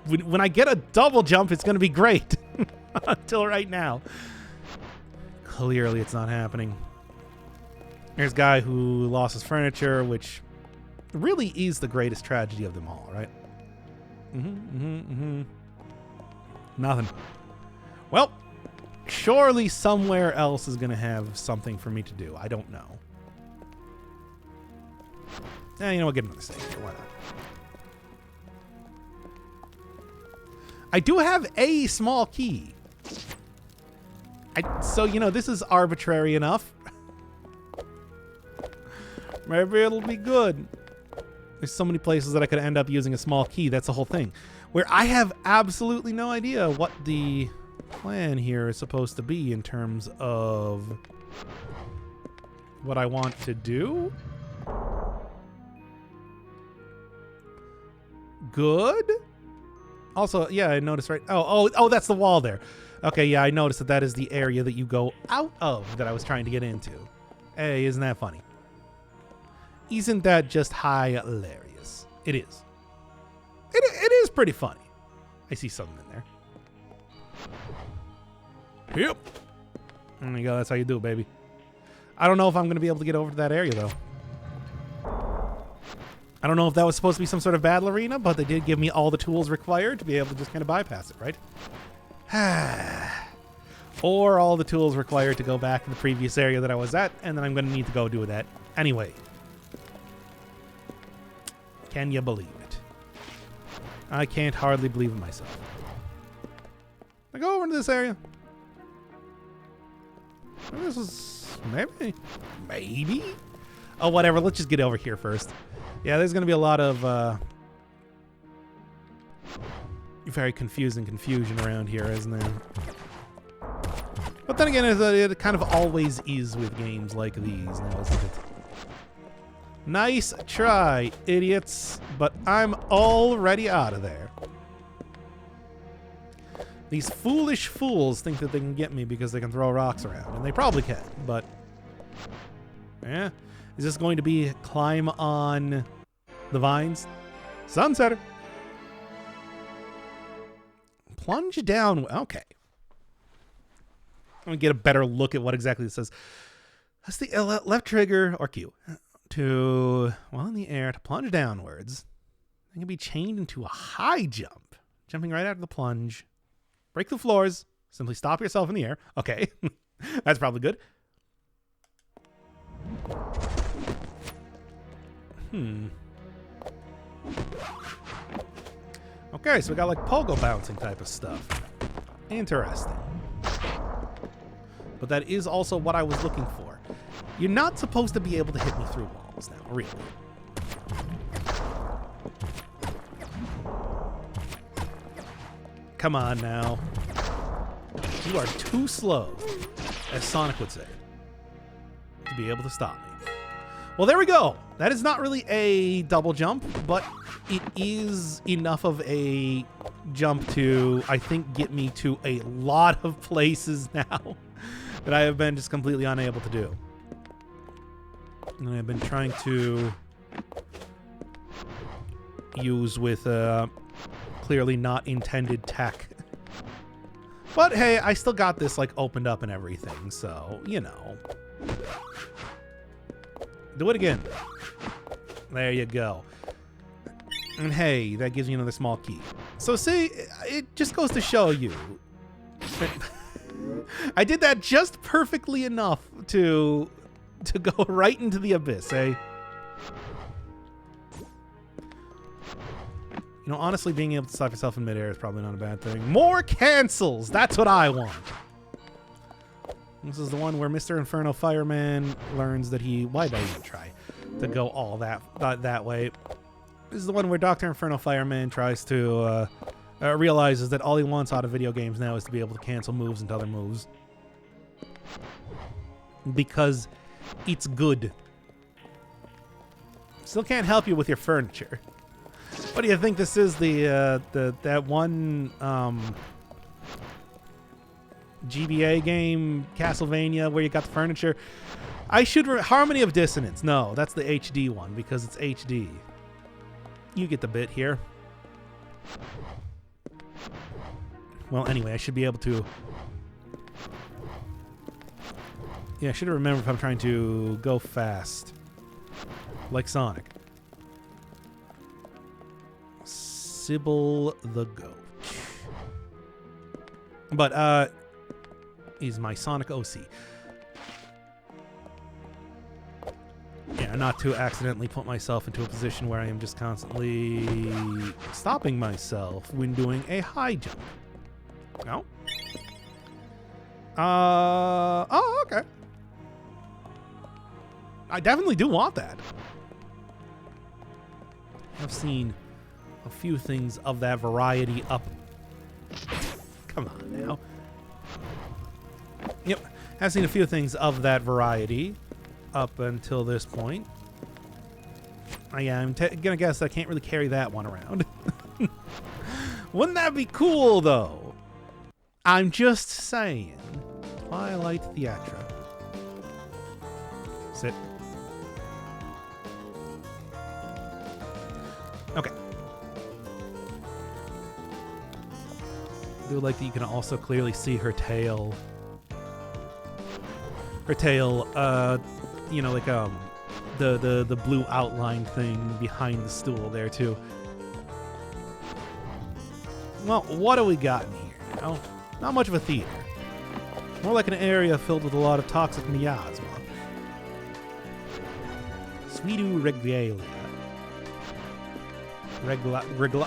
[SPEAKER 1] when I get a double jump, it's going to be great. Until right now. Clearly, it's not happening. There's a guy who lost his furniture, which really is the greatest tragedy of them all, right? Nothing. Well, surely somewhere else is going to have something for me to do. I don't know. You know what? Get another stage here. Why not? I do have a small key. So, you know, this is arbitrary enough. Maybe it'll be good. There's so many places that I could end up using a small key. That's the whole thing. Where I have absolutely no idea what the plan here is supposed to be in terms of what I want to do. Good. Also, yeah, I noticed, right? Oh, that's the wall there. Okay, yeah, I noticed that is the area that you go out of that I was trying to get into. Hey, isn't that funny? Isn't that just hilarious? It is. It is pretty funny. I see something in there. Yep. There you go. That's how you do it, baby. I don't know if I'm going to be able to get over to that area, though. I don't know if that was supposed to be some sort of battle arena, but they did give me all the tools required to be able to just kind of bypass it, right? Or all the tools required to go back to the previous area that I was at, and then I'm going to need to go do that anyway. Can you believe it? I can't hardly believe it myself. I go over into this area. This is maybe. Oh, whatever. Let's just get over here first. Yeah, there's going to be a lot of very confusing confusion around here, isn't there? But then again, it kind of always is with games like these now, isn't it? Nice try, idiots, but I'm already out of there. These foolish fools think that they can get me because they can throw rocks around, and they probably can, but yeah. Is this going to be climb on the vines? Sunsetter. Plunge down. Okay. Let me get a better look at what exactly it says. That's the left trigger or Q to, while in the air, to plunge downwards. It can be chained into a high jump. Jumping right out of the plunge. Break the floors. Simply stop yourself in the air. Okay. That's probably good. Okay, so we got like pogo bouncing type of stuff. Interesting. But that is also what I was looking for. You're not supposed to be able to hit me through walls now, really. Come on now. You are too slow, as Sonic would say, to be able to stop me. Well, there we go. That is not really a double jump, but it is enough of a jump to, I think, get me to a lot of places now that I have been just completely unable to do. And I've been trying to use with clearly not intended tech. But hey, I still got this like opened up and everything, so, you know. Do it again. There you go. And hey, that gives you another small key. So see, it just goes to show you. I did that just perfectly enough to go right into the abyss, eh? You know, honestly, being able to stop yourself in midair is probably not a bad thing. More cancels! That's what I want. This is the one where Mr. Inferno Fireman learns that he... Why did I even try to go all that way? This is the one where Dr. Inferno Fireman tries to... realizes that all he wants out of video games now is to be able to cancel moves into other moves. Because it's good. Still can't help you with your furniture. What do you think this is? That one GBA game, Castlevania, where you got the furniture? I should Harmony of Dissonance. No, that's the HD one because it's HD. You get the bit here. Well, anyway, I should be able to. Yeah, I should remember if I'm trying to go fast, like Sonic. Sybil the Goat. But he's my Sonic OC. Yeah, not to accidentally put myself into a position where I am just constantly stopping myself when doing a high jump. No? Oh, okay. I definitely do want that. I've seen a few things of that variety up. Come on now. Yep, I've seen a few things of that variety up until this point. I'm gonna guess I can't really carry that one around. Wouldn't that be cool, though? I'm just saying. Twilight Theatra. Sit. Okay. I do like that you can also clearly see her tail. Her tail, you know, like the blue outline thing behind the stool there too. Well, what do we got in here now? Not much of a theater. More like an area filled with a lot of toxic miasma. Pseudoregalia.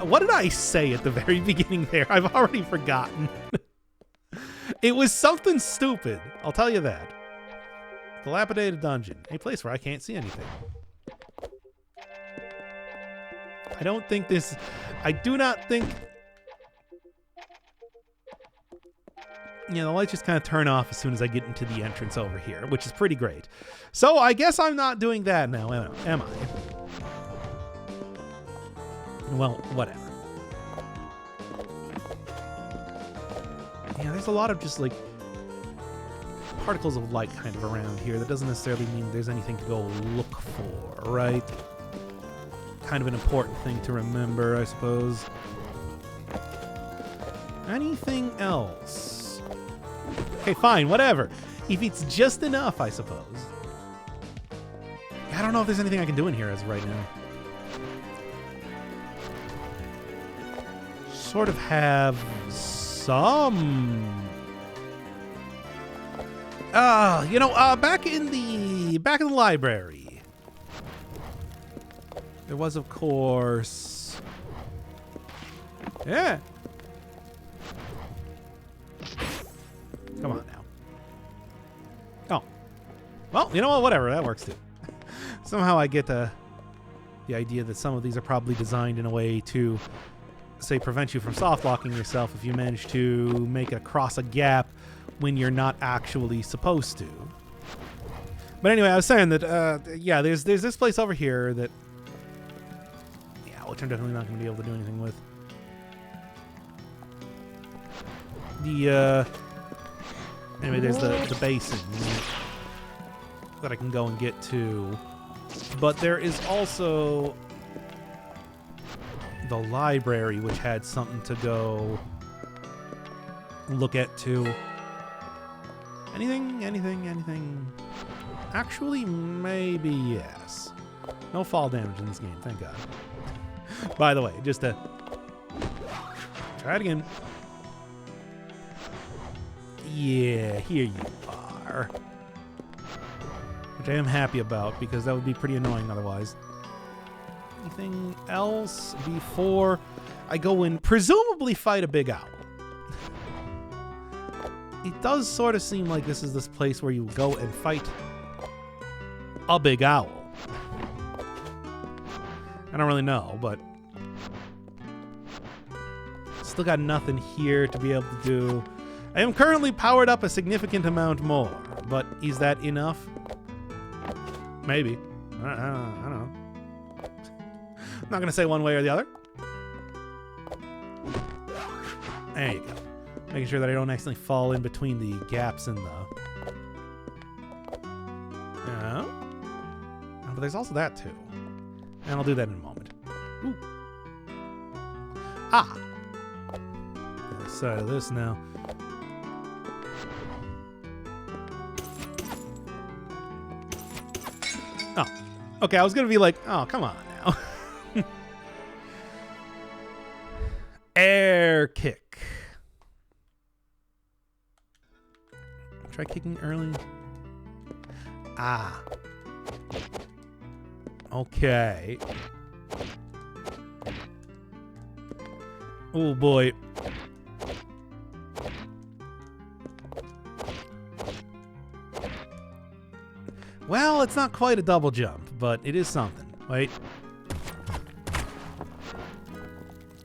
[SPEAKER 1] What did I say at the very beginning there? I've already forgotten. It was something stupid. I'll tell you that. Dilapidated dungeon. A place where I can't see anything. I don't think this... I do not think... Yeah, the lights just kind of turn off as soon as I get into the entrance over here, which is pretty great. So I guess I'm not doing that now, am I? Well, whatever. Yeah, there's a lot of just like particles of light kind of around here. That doesn't necessarily mean there's anything to go look for, right? Kind of an important thing to remember, I suppose. Anything else? Okay, fine, whatever. If it's just enough, I suppose. I don't know if there's anything I can do in here as of right now. Sort of have some... you know, back in the library, there was, of course... Yeah. Come on now. Oh. Well, you know what? Whatever. That works too. Somehow I get the idea that some of these are probably designed in a way to, say, prevent you from soft-locking yourself if you manage to make it across a gap when you're not actually supposed to. But anyway, I was saying that, yeah, there's this place over here that, yeah, which I'm definitely not going to be able to do anything with. Anyway, there's the basin that I can go and get to. But there is also the library, which had something to go look at too. Anything? Actually, maybe yes. No fall damage in this game, thank God. By the way, just to try it again. Yeah, here you are. Which I am happy about, because that would be pretty annoying otherwise. Anything else before I go and presumably fight a big owl? It does sort of seem like this is this place where you go and fight a big owl. I don't really know, but still got nothing here to be able to do. I am currently powered up a significant amount more, but is that enough? Maybe. I don't know. not going to say one way or the other. There you go. Making sure that I don't accidentally fall in between the gaps in the... Oh, but there's also that too. And I'll do that in a moment. Ooh. Ah! Other side of this now. Oh. Okay, I was going to be like, oh, come on now. Air kick. Try kicking early. Ah. Okay. Oh boy. Well, it's not quite a double jump, but it is something. Wait.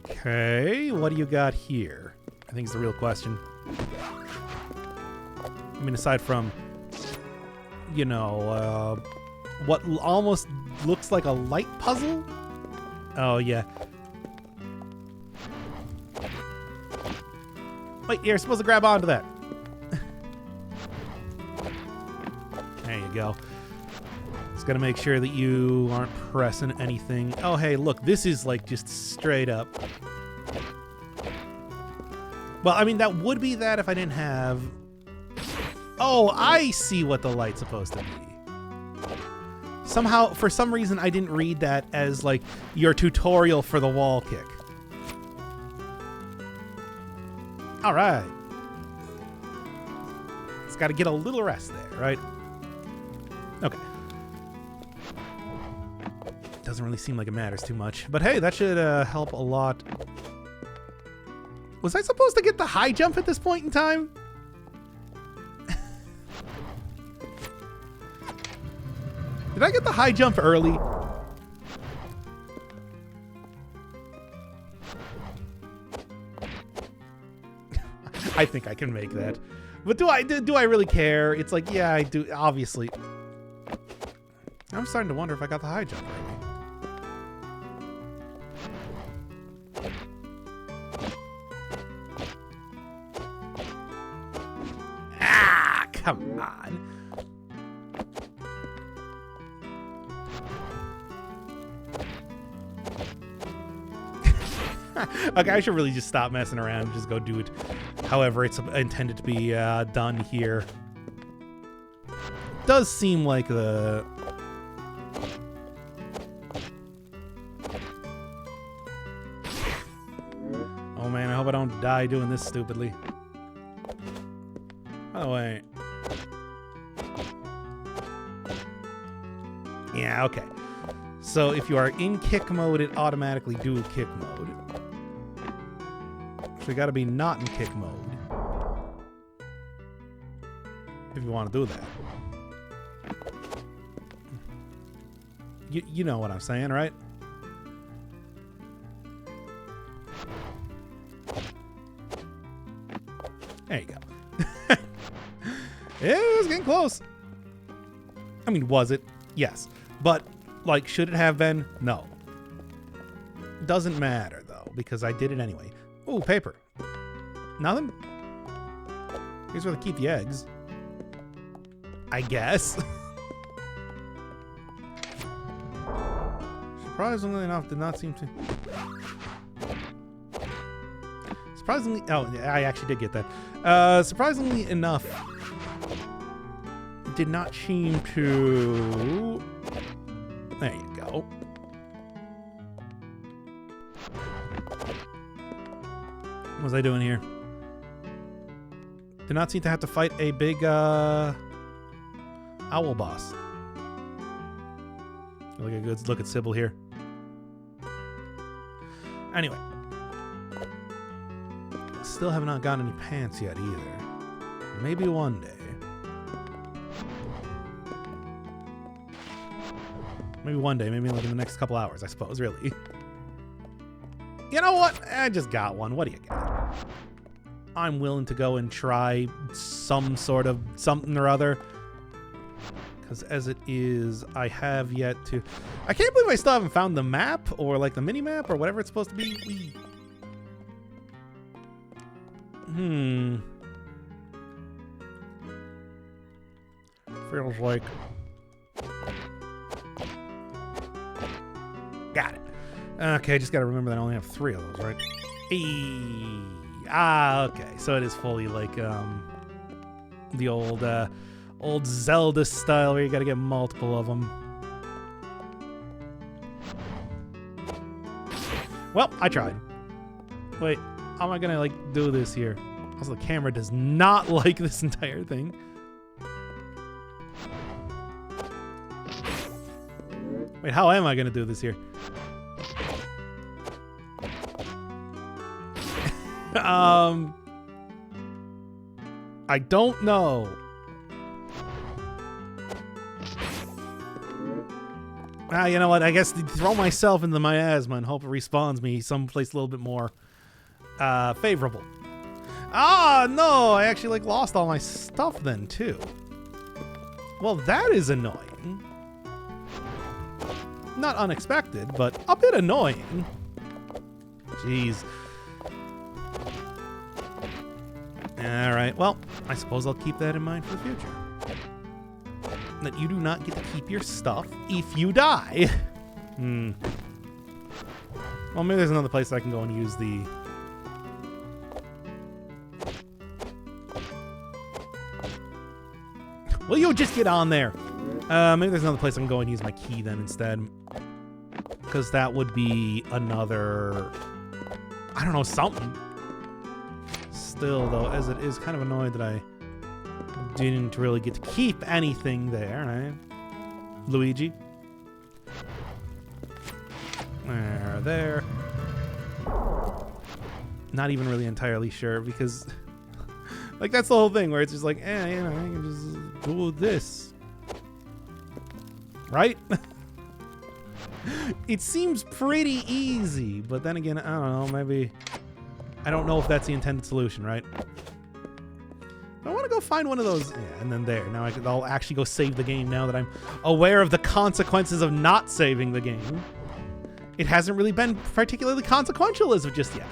[SPEAKER 1] Okay, what do you got here? I think it's the real question. I mean, aside from, you know, what almost looks like a light puzzle? Oh, yeah. Wait, you're supposed to grab onto that. There you go. Just gotta make sure that you aren't pressing anything. Oh, hey, look, this is like just straight up. Well, I mean, that would be that if I didn't have... Oh, I see what the light's supposed to be. Somehow, for some reason, I didn't read that as, like, your tutorial for the wall kick. All right. It's got to get a little rest there, right? Okay. Doesn't really seem like it matters too much. But hey, that should help a lot. Was I supposed to get the high jump at this point in time? Did I get the high jump early? I think I can make that. But do I really care? It's like, yeah, I do, obviously. I'm starting to wonder if I got the high jump early. Ah, come on. Okay, I should really just stop messing around and just go do it however it's intended to be done here. Does seem like the... Oh man, I hope I don't die doing this stupidly. By the way... Yeah, okay. So if you are in kick mode, it automatically do kick mode. So you gotta be not in kick mode if you want to do that. You know what I'm saying, right? There you go. It was getting close. I mean, was it? Yes. But, like, should it have been? No. Doesn't matter, though, because I did it anyway. Ooh, paper. Nothing? Here's where they keep the eggs. I guess. Surprisingly enough, did not seem to... Surprisingly... Oh, I actually did get that. Surprisingly enough, did not seem to... There you go. What was I doing here? Did not seem to have to fight a big owl boss. Look at good look at Sybil here. Anyway. Still have not gotten any pants yet either. Maybe one day. Maybe one day, maybe like in the next couple hours, I suppose, really. You know what? I just got one. What do you got? I'm willing to go and try some sort of something or other. Because as it is, I have yet to... I can't believe I still haven't found the map, or like the mini-map, or whatever it's supposed to be. Feels like... Got it. Okay, just gotta remember that I only have 3 of those, right? Okay. So it is fully like, the old Zelda style where you gotta get multiple of them. Well, I tried. Wait, how am I gonna, like, do this here? Also, the camera does not like this entire thing. Wait, how am I gonna do this here? I don't know. You know what? I guess throw myself into my asthma and hope it respawns me someplace a little bit more favorable. Ah, no! I actually like lost all my stuff then too. Well, that is annoying. Not unexpected, but a bit annoying. Jeez. Alright, well, I suppose I'll keep that in mind for the future. That you do not get to keep your stuff if you die. Well, maybe there's another place I can go and use the... Will you just get on there? Maybe there's another place I can go and use my key then instead. Because that would be another... I don't know, something. Still, though, as it is kind of annoyed that I didn't really get to keep anything there, right? Luigi. There. Not even really entirely sure because... like, that's the whole thing where it's just like, you know, I can just do this. Right? It seems pretty easy, but then again, I don't know, maybe... I don't know if that's the intended solution, right? I want to go find one of those. Yeah, and then there. Now I'll actually go save the game now that I'm aware of the consequences of not saving the game. It hasn't really been particularly consequential as of just yet.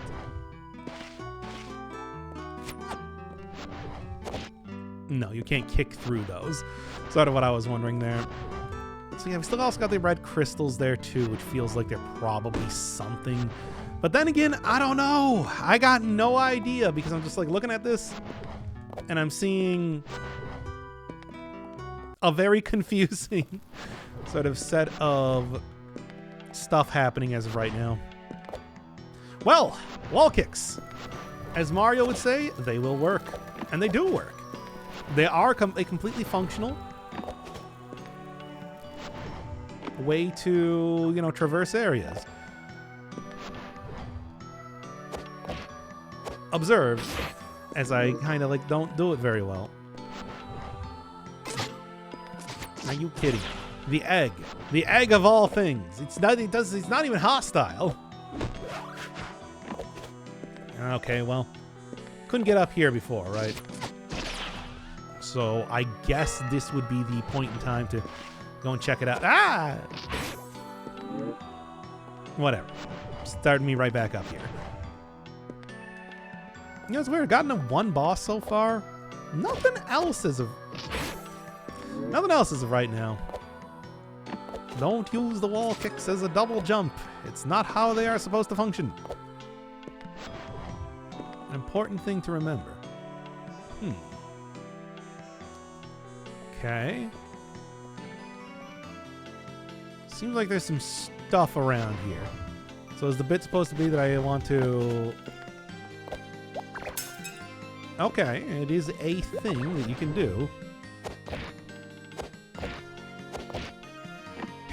[SPEAKER 1] No, you can't kick through those. Sort of what I was wondering there. So yeah, we still also got the red crystals there too, which feels like they're probably something. But then again, I don't know. I got no idea because I'm just like looking at this and I'm seeing a very confusing sort of set of stuff happening as of right now. Well, wall kicks. As Mario would say, they will work. And they do work. They are a completely functional way to, you know, traverse areas. Observe, as I kind of like don't do it very well. Are you kidding? The egg of all things. It's not even hostile. Okay, well, couldn't get up here before, right? So I guess this would be the point in time to go and check it out. Ah! Whatever. Started me right back up here. You know, it's weird. I've gotten to one boss so far. Nothing else as of right now. Don't use the wall kicks as a double jump. It's not how they are supposed to function. An important thing to remember. Okay. Seems like there's some stuff around here. So is the bit supposed to be that I want to... Okay, it is a thing that you can do.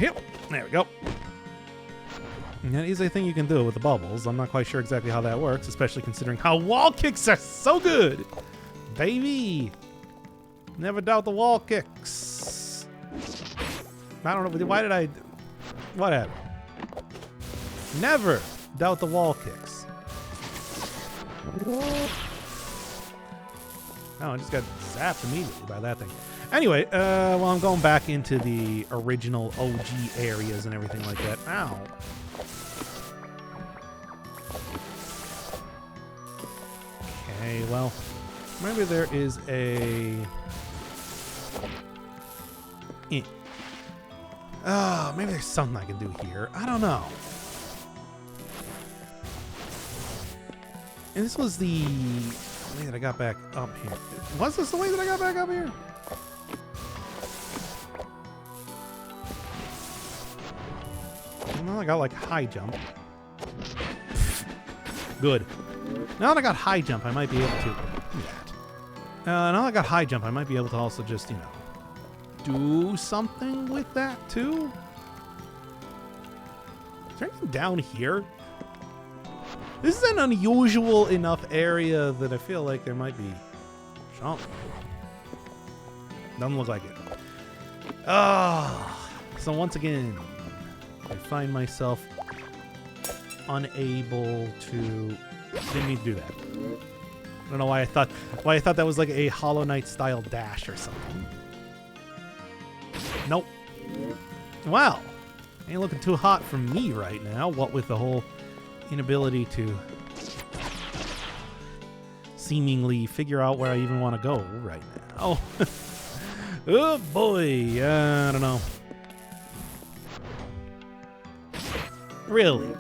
[SPEAKER 1] Yep, there we go. And that is a thing you can do with the bubbles. I'm not quite sure exactly how that works, especially considering how wall kicks are so good. Baby! Never doubt the wall kicks. I don't know, why did I... Whatever. Never doubt the wall kicks. Oh, I just got zapped immediately by that thing. Anyway, well, I'm going back into the original OG areas and everything like that. Ow. Okay, well, maybe there is a... maybe there's something I can do here. I don't know. And this was the way that I got back up here. Was this the way that I got back up here? Well, I got like high jump. Good. Now that I got high jump, I might be able to do that. Now that I got high jump, I might be able to also just, you know, do something with that too. Is there anything down here? This is an unusual enough area that I feel like there might be something. Doesn't look like it. So once again, I find myself unable to... Didn't need to do that. I don't know why I thought that was like a Hollow Knight style dash or something. Nope. Wow. Ain't looking too hot for me right now. What with the whole inability to seemingly figure out where I even want to go right now. Oh boy. I don't know. Really?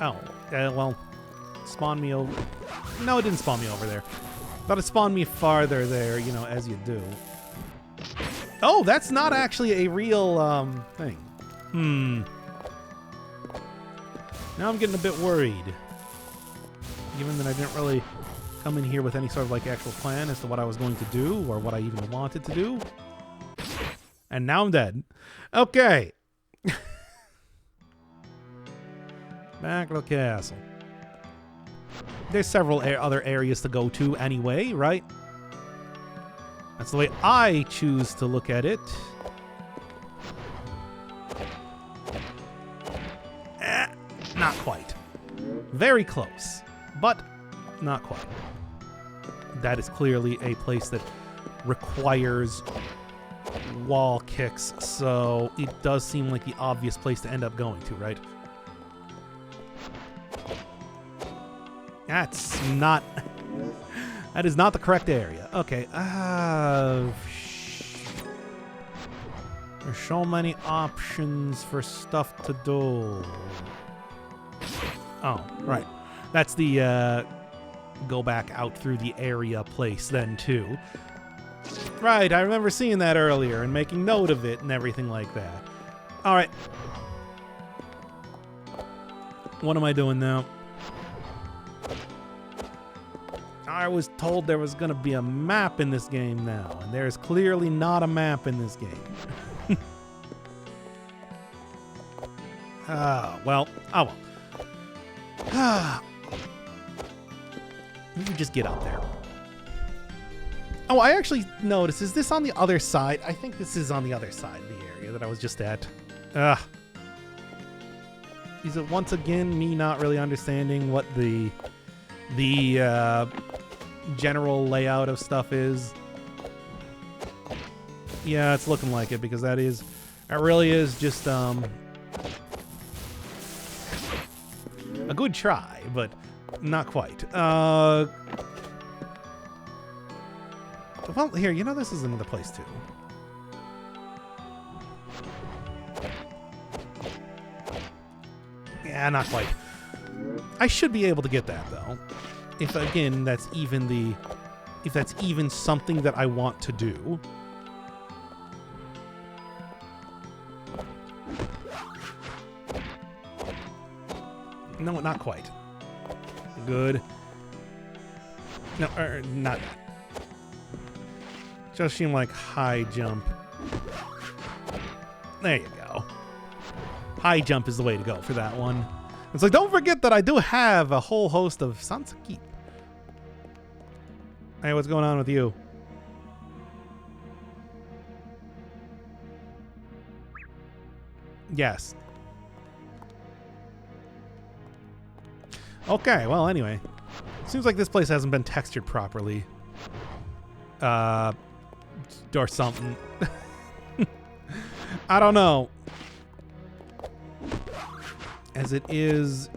[SPEAKER 1] Oh, well, spawn me over. No, it didn't spawn me over there. Thought it spawned me farther there, you know, as you do. Oh, that's not actually a real thing. Now I'm getting a bit worried. Given that I didn't really come in here with any sort of like actual plan as to what I was going to do or what I even wanted to do. And now I'm dead. Okay. Back to the castle. There's several other areas to go to anyway, right? That's the way I choose to look at it. Not quite. Very close, but not quite. That is clearly a place that requires wall kicks, so it does seem like the obvious place to end up going to, right? That's not... That is not the correct area. Okay. There's so many options for stuff to do. Oh, right. That's the go back out through the area place then, too. Right, I remember seeing that earlier and making note of it and everything like that. All right. What am I doing now? I was told there was going to be a map in this game now, and there's clearly not a map in this game. Well, oh well. Let me just get up there. Oh, I actually noticed, is this on the other side? I think this is on the other side of the area that I was just at. Is it once again me not really understanding what the general layout of stuff is? Yeah, it's looking like it, because that really is just a good try, but not quite. Well, here, you know, this is another place too. Yeah, not quite. I should be able to get that though. If again, that's even if that's even something that I want to do. No, not quite. Good. No, not that. Just seem like high jump. There you go. High jump is the way to go for that one. It's like, don't forget that I do have a whole host of Sansaki. Hey, what's going on with you? Yes. Okay, well, anyway. Seems like this place hasn't been textured properly. or something. I don't know. As it is,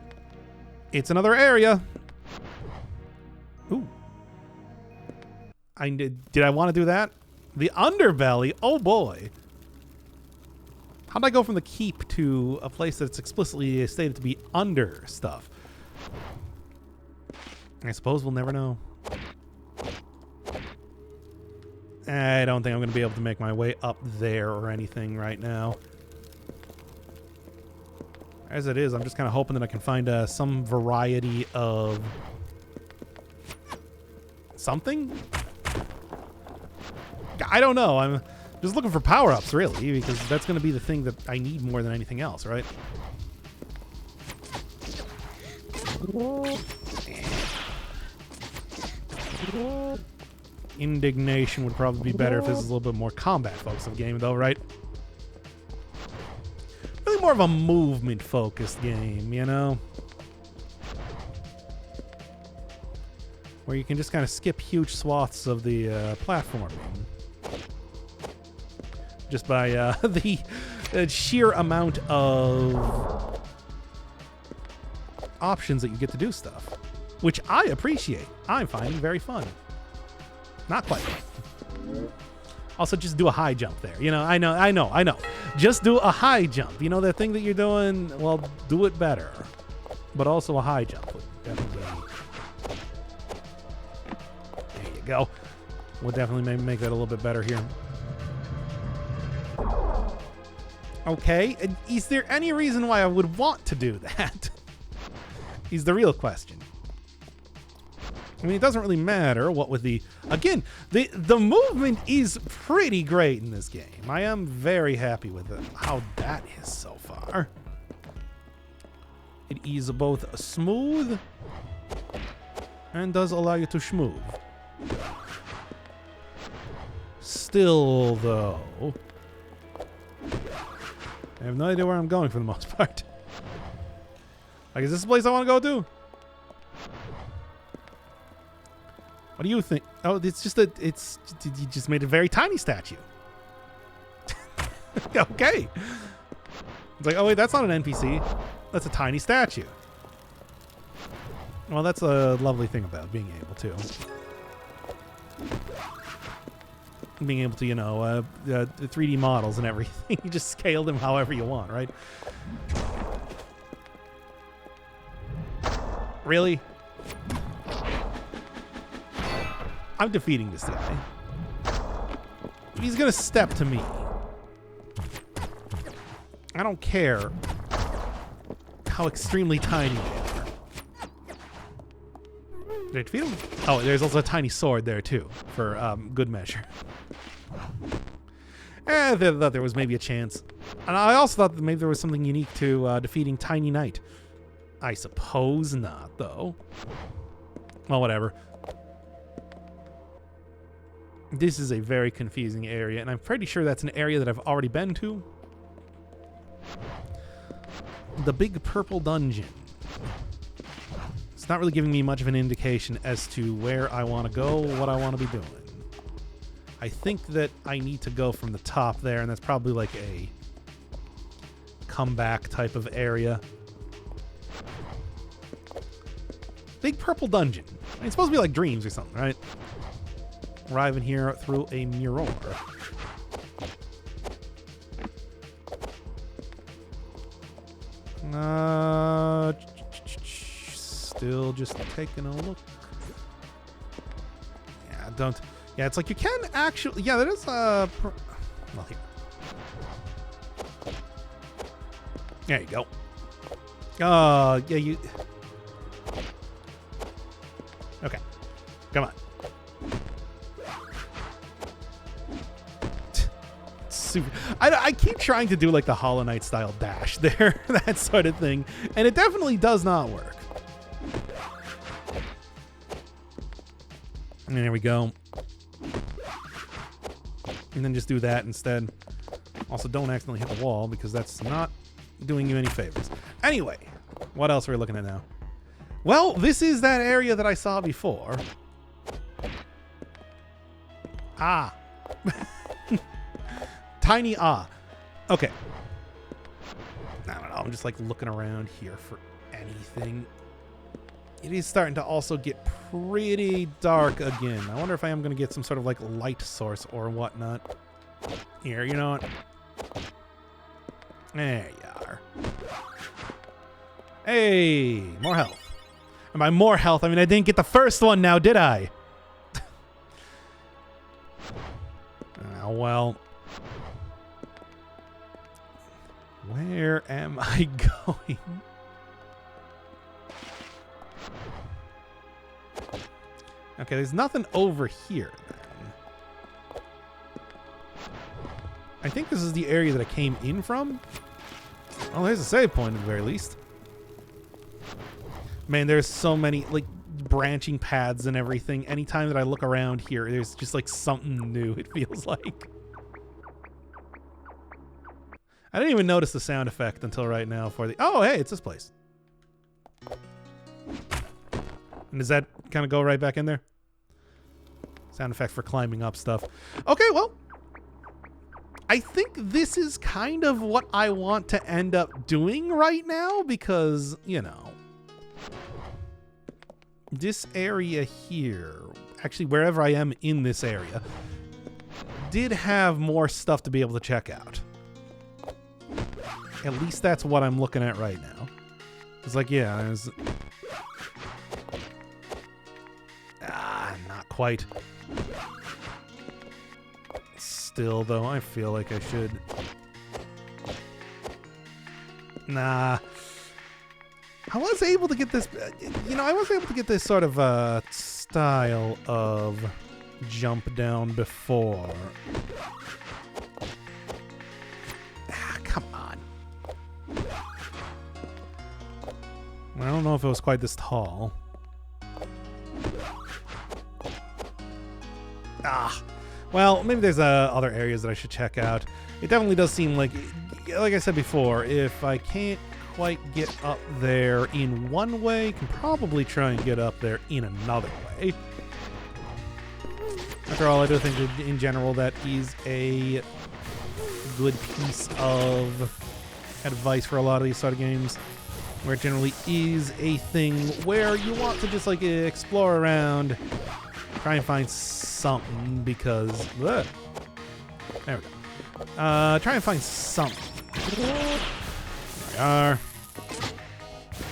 [SPEAKER 1] it's another area. Ooh. Did I want to do that? The underbelly? Oh boy. How did I go from the keep to a place that's explicitly stated to be under stuff? I suppose we'll never know. I don't think I'm going to be able to make my way up there or anything right now. As it is, I'm just kind of hoping that I can find some variety of something? I don't know. I'm just looking for power-ups, really, because that's going to be the thing that I need more than anything else, right? Indignation would probably be better if this is a little bit more combat-focused game, though, right? Really more of a movement-focused game, you know? Where you can just kind of skip huge swaths of the platforming. Just by the sheer amount of options that you get to do stuff. Which I appreciate. I'm finding very fun. Not quite. Also, just do a high jump there. You know, I know. Just do a high jump. You know, that thing that you're doing, well, do it better. But also a high jump would definitely... There you go. We'll definitely make that a little bit better here. Okay, is there any reason why I would want to do that? Is the real question. I mean, it doesn't really matter what with the... Again, the movement is pretty great in this game. I am very happy with how that is so far. It is both smooth and does allow you to schmoove. Still, though... I have no idea where I'm going for the most part. Like, is this the place I want to go to? What do you think? Oh, it's just that you just made a very tiny statue. Okay. It's like, oh wait, that's not an NPC. That's a tiny statue. Well, that's a lovely thing about being able to. Being able to, you know, the 3D models and everything. You just scale them however you want, right? Really? I'm defeating this guy. He's gonna step to me. I don't care how extremely tiny they are. Did I defeat him? Oh, there's also a tiny sword there too, for good measure. I thought there was maybe a chance. And I also thought that maybe there was something unique to defeating Tiny Knight. I suppose not, though. Well, whatever. This is a very confusing area, and I'm pretty sure that's an area that I've already been to. The Big Purple Dungeon. It's not really giving me much of an indication as to where I want to go, what I want to be doing. I think that I need to go from the top there, and that's probably like a comeback type of area. Big Purple Dungeon. I mean, it's supposed to be like Dreams or something, right? Arriving here through a mirror. Still just taking a look. Yeah, don't... Yeah, it's like you can actually... Yeah, that is well, here. There you go. Yeah, you... Okay. Come on. Super. I keep trying to do like the Hollow Knight style dash there, that sort of thing, and it definitely does not work. And there we go. And then just do that instead. Also, don't accidentally hit the wall, because that's not doing you any favors. Anyway, what else are we looking at now? Well, this is that area that I saw before. Ah, Tiny ah. Okay. I don't know. I'm just like looking around here for anything. It is starting to also get pretty dark again. I wonder if I am going to get some sort of like light source or whatnot. Here, you know what? There you are. Hey, more health. And by more health, I mean I didn't get the first one now, did I? Oh, well. Where am I going? Okay, there's nothing over here then. I think this is the area that I came in from. Oh, there's a save point at the very least. Man, there's so many like branching paths and everything. Anytime that I look around here, there's just like something new, it feels like. I didn't even notice the sound effect until right now for the... Oh, hey, it's this place. And does that kind of go right back in there? Sound effect for climbing up stuff. Okay, well, I think this is kind of what I want to end up doing right now because, you know, this area here, actually wherever I am in this area, did have more stuff to be able to check out. At least that's what I'm looking at right now. It's like, yeah, there's... not quite. Still, though, I feel like I should... Nah. I was able to get this... You know, I was able to get this sort of style of jump down before. Come on. I don't know if it was quite this tall. Well, maybe there's other areas that I should check out. It definitely does seem like I said before, if I can't quite get up there in one way, I can probably try and get up there in another way. After all, I do think that in general that is a good piece of advice for a lot of these sort of games, where it generally is a thing where you want to just like explore around, try and find something because there we go. Try and find something. There we are.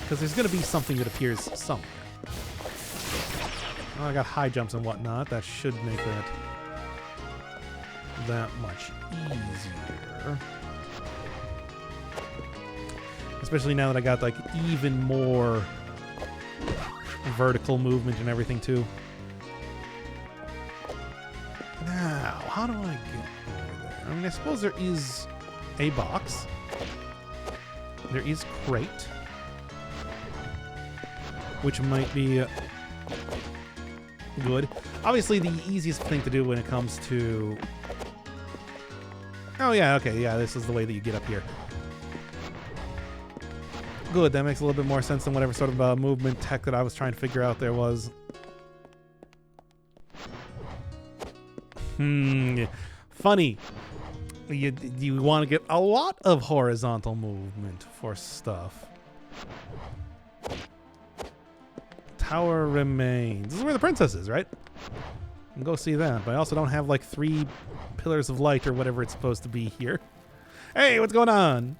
[SPEAKER 1] Because there's going to be something that appears somewhere. Oh, I got high jumps and whatnot. That should make that much easier. Especially now that I got like even more vertical movement and everything too. Now, how do I get over there? I mean, I suppose there is a box. There is crate, which might be good. Obviously, the easiest thing to do when it comes to... Oh, yeah, okay, yeah, this is the way that you get up here. Good, that makes a little bit more sense than whatever sort of movement tech that I was trying to figure out there was. Funny. You want to get a lot of horizontal movement for stuff. Tower remains. This is where the princess is, right? You can go see that. But I also don't have like 3 pillars of light or whatever it's supposed to be here. Hey, what's going on?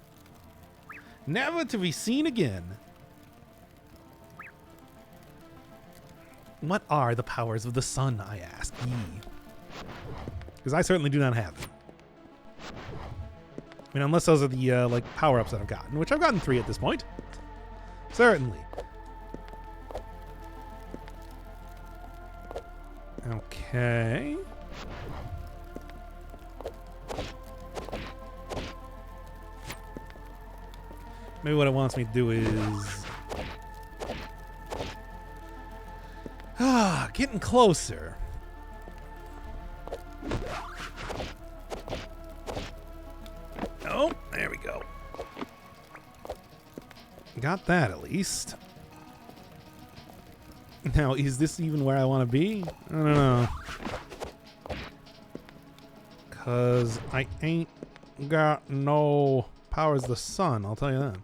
[SPEAKER 1] Never to be seen again. What are the powers of the sun, I ask ye? Because I certainly do not have them. I mean, unless those are the like power-ups that I've gotten, which I've gotten 3 at this point. Certainly. Okay. Maybe what it wants me to do is... getting closer. Oh, there we go. Got that at least. Now, is this even where I want to be? I don't know. Because I ain't got no power as the sun, I'll tell you that.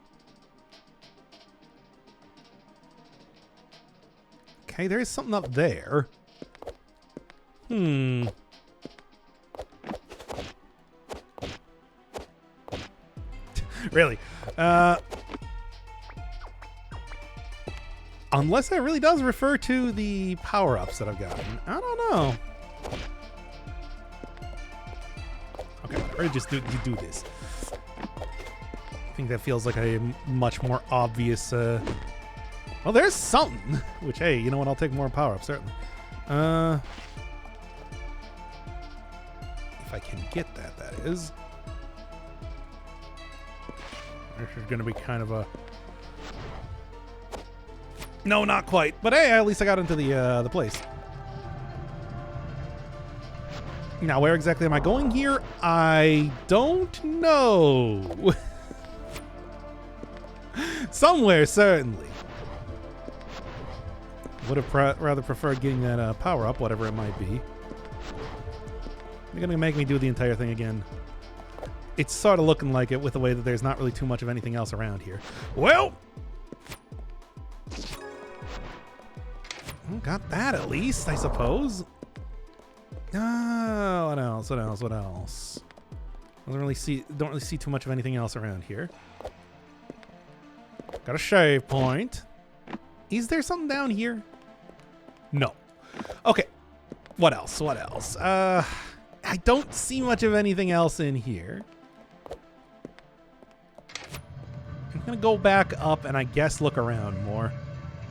[SPEAKER 1] Okay, there is something up there. Really? Unless that really does refer to the power-ups that I've gotten. I don't know. Okay, whatever. Just do this. I think that feels like a much more obvious... Well, there's something. Which, hey, you know what? I'll take more power-ups, certainly. If I can get that, that is. This is going to be kind of a... No, not quite. But hey, at least I got into the place. Now, where exactly am I going here? I don't know. Somewhere, certainly. Would have rather preferred getting that power up, whatever it might be. They're going to make me do the entire thing again. It's sort of looking like it with the way that there's not really too much of anything else around here. Well... got that at least, I suppose. What else? What else? What else? Don't really see too much of anything else around here. Got a shave point. Is there something down here? No. Okay. What else? What else? I don't see much of anything else in here. I'm gonna go back up and I guess look around more.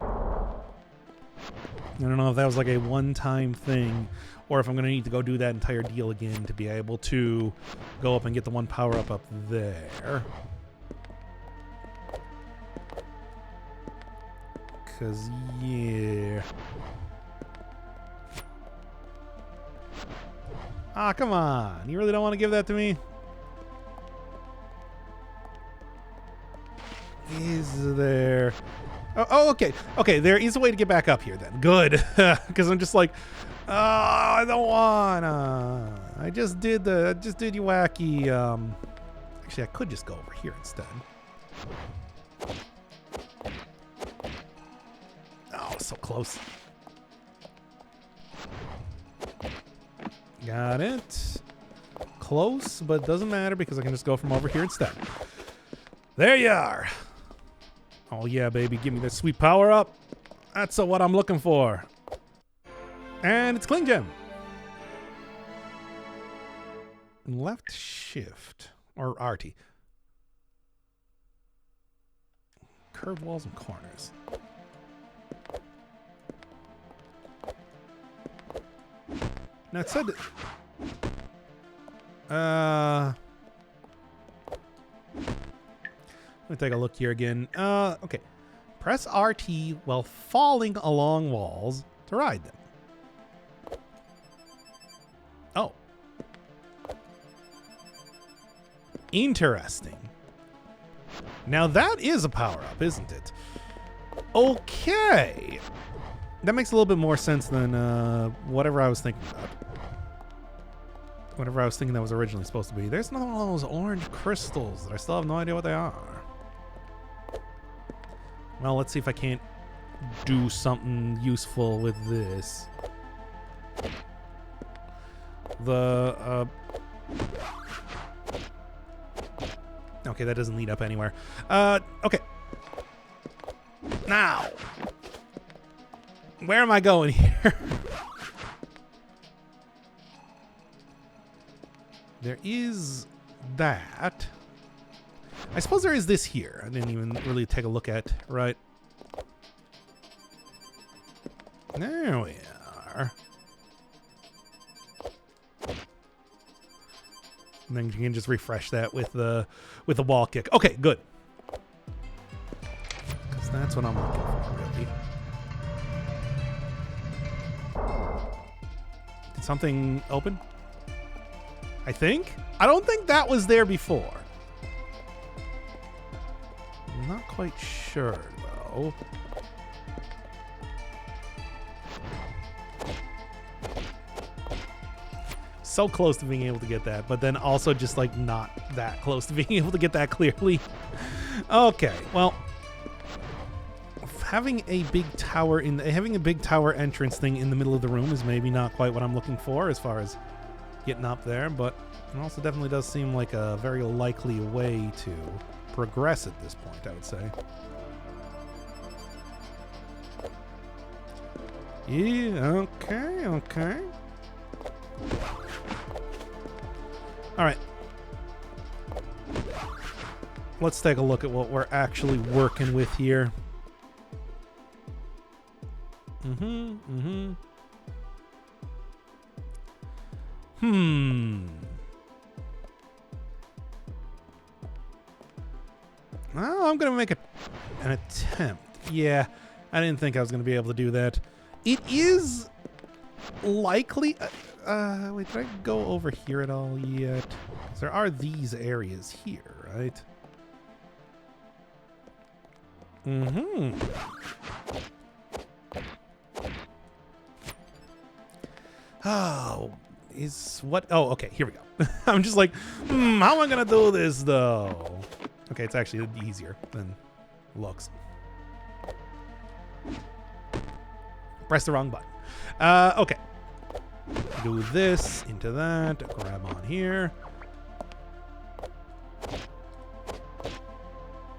[SPEAKER 1] I don't know if that was like a one-time thing or if I'm going to need to go do that entire deal again to be able to go up and get the one power-up up there. Because, yeah. Ah, come on. You really don't want to give that to me? Is there... Oh, okay. Okay, there is a way to get back up here then. Good. Because I'm just like, oh, I don't wanna. I just did you wacky. Actually, I could just go over here instead. Oh, so close. Got it. Close, but doesn't matter because I can just go from over here instead. There you are. Oh yeah, baby, give me that sweet power up. That's what I'm looking for. And it's Cling Gem. Left shift. Or RT. Curved walls and corners. Now it said... Let me take a look here again. Okay. Press RT while falling along walls to ride them. Oh. Interesting. Now that is a power-up, isn't it? Okay. That makes a little bit more sense than whatever I was thinking about. Whatever I was thinking that was originally supposed to be. There's another one of those orange crystals that I still have no idea what they are. Well, let's see if I can't do something useful with this. Okay, that doesn't lead up anywhere. Okay. Now. Where am I going here? There is that. I suppose there is this here. I didn't even really take a look at, right? There we are. And then you can just refresh that with the wall kick. Okay, good. Because that's what I'm looking for, really. Did something open? I think? I don't think that was there before. I'm not quite sure, though. so close to being able to get that, but then also just like not that close to being able to get that clearly. Okay, well, having a big tower entrance thing in the middle of the room is maybe not quite what I'm looking for as far as getting up there, but it also definitely does seem like a very likely way to progress at this point, I would say. Yeah, okay. All right. Let's take a look at what we're actually working with here. Well, I'm going to make an attempt. Yeah, I didn't think I was going to be able to do that. It is likely... wait, did I go over here at all yet? 'Cause there are these areas here, right? Oh, is what? Oh, okay, here we go. I'm just like, how am I going to do this, though? Okay, it's actually easier than it looks. Press the wrong button. Okay. Do this into that. Grab on here.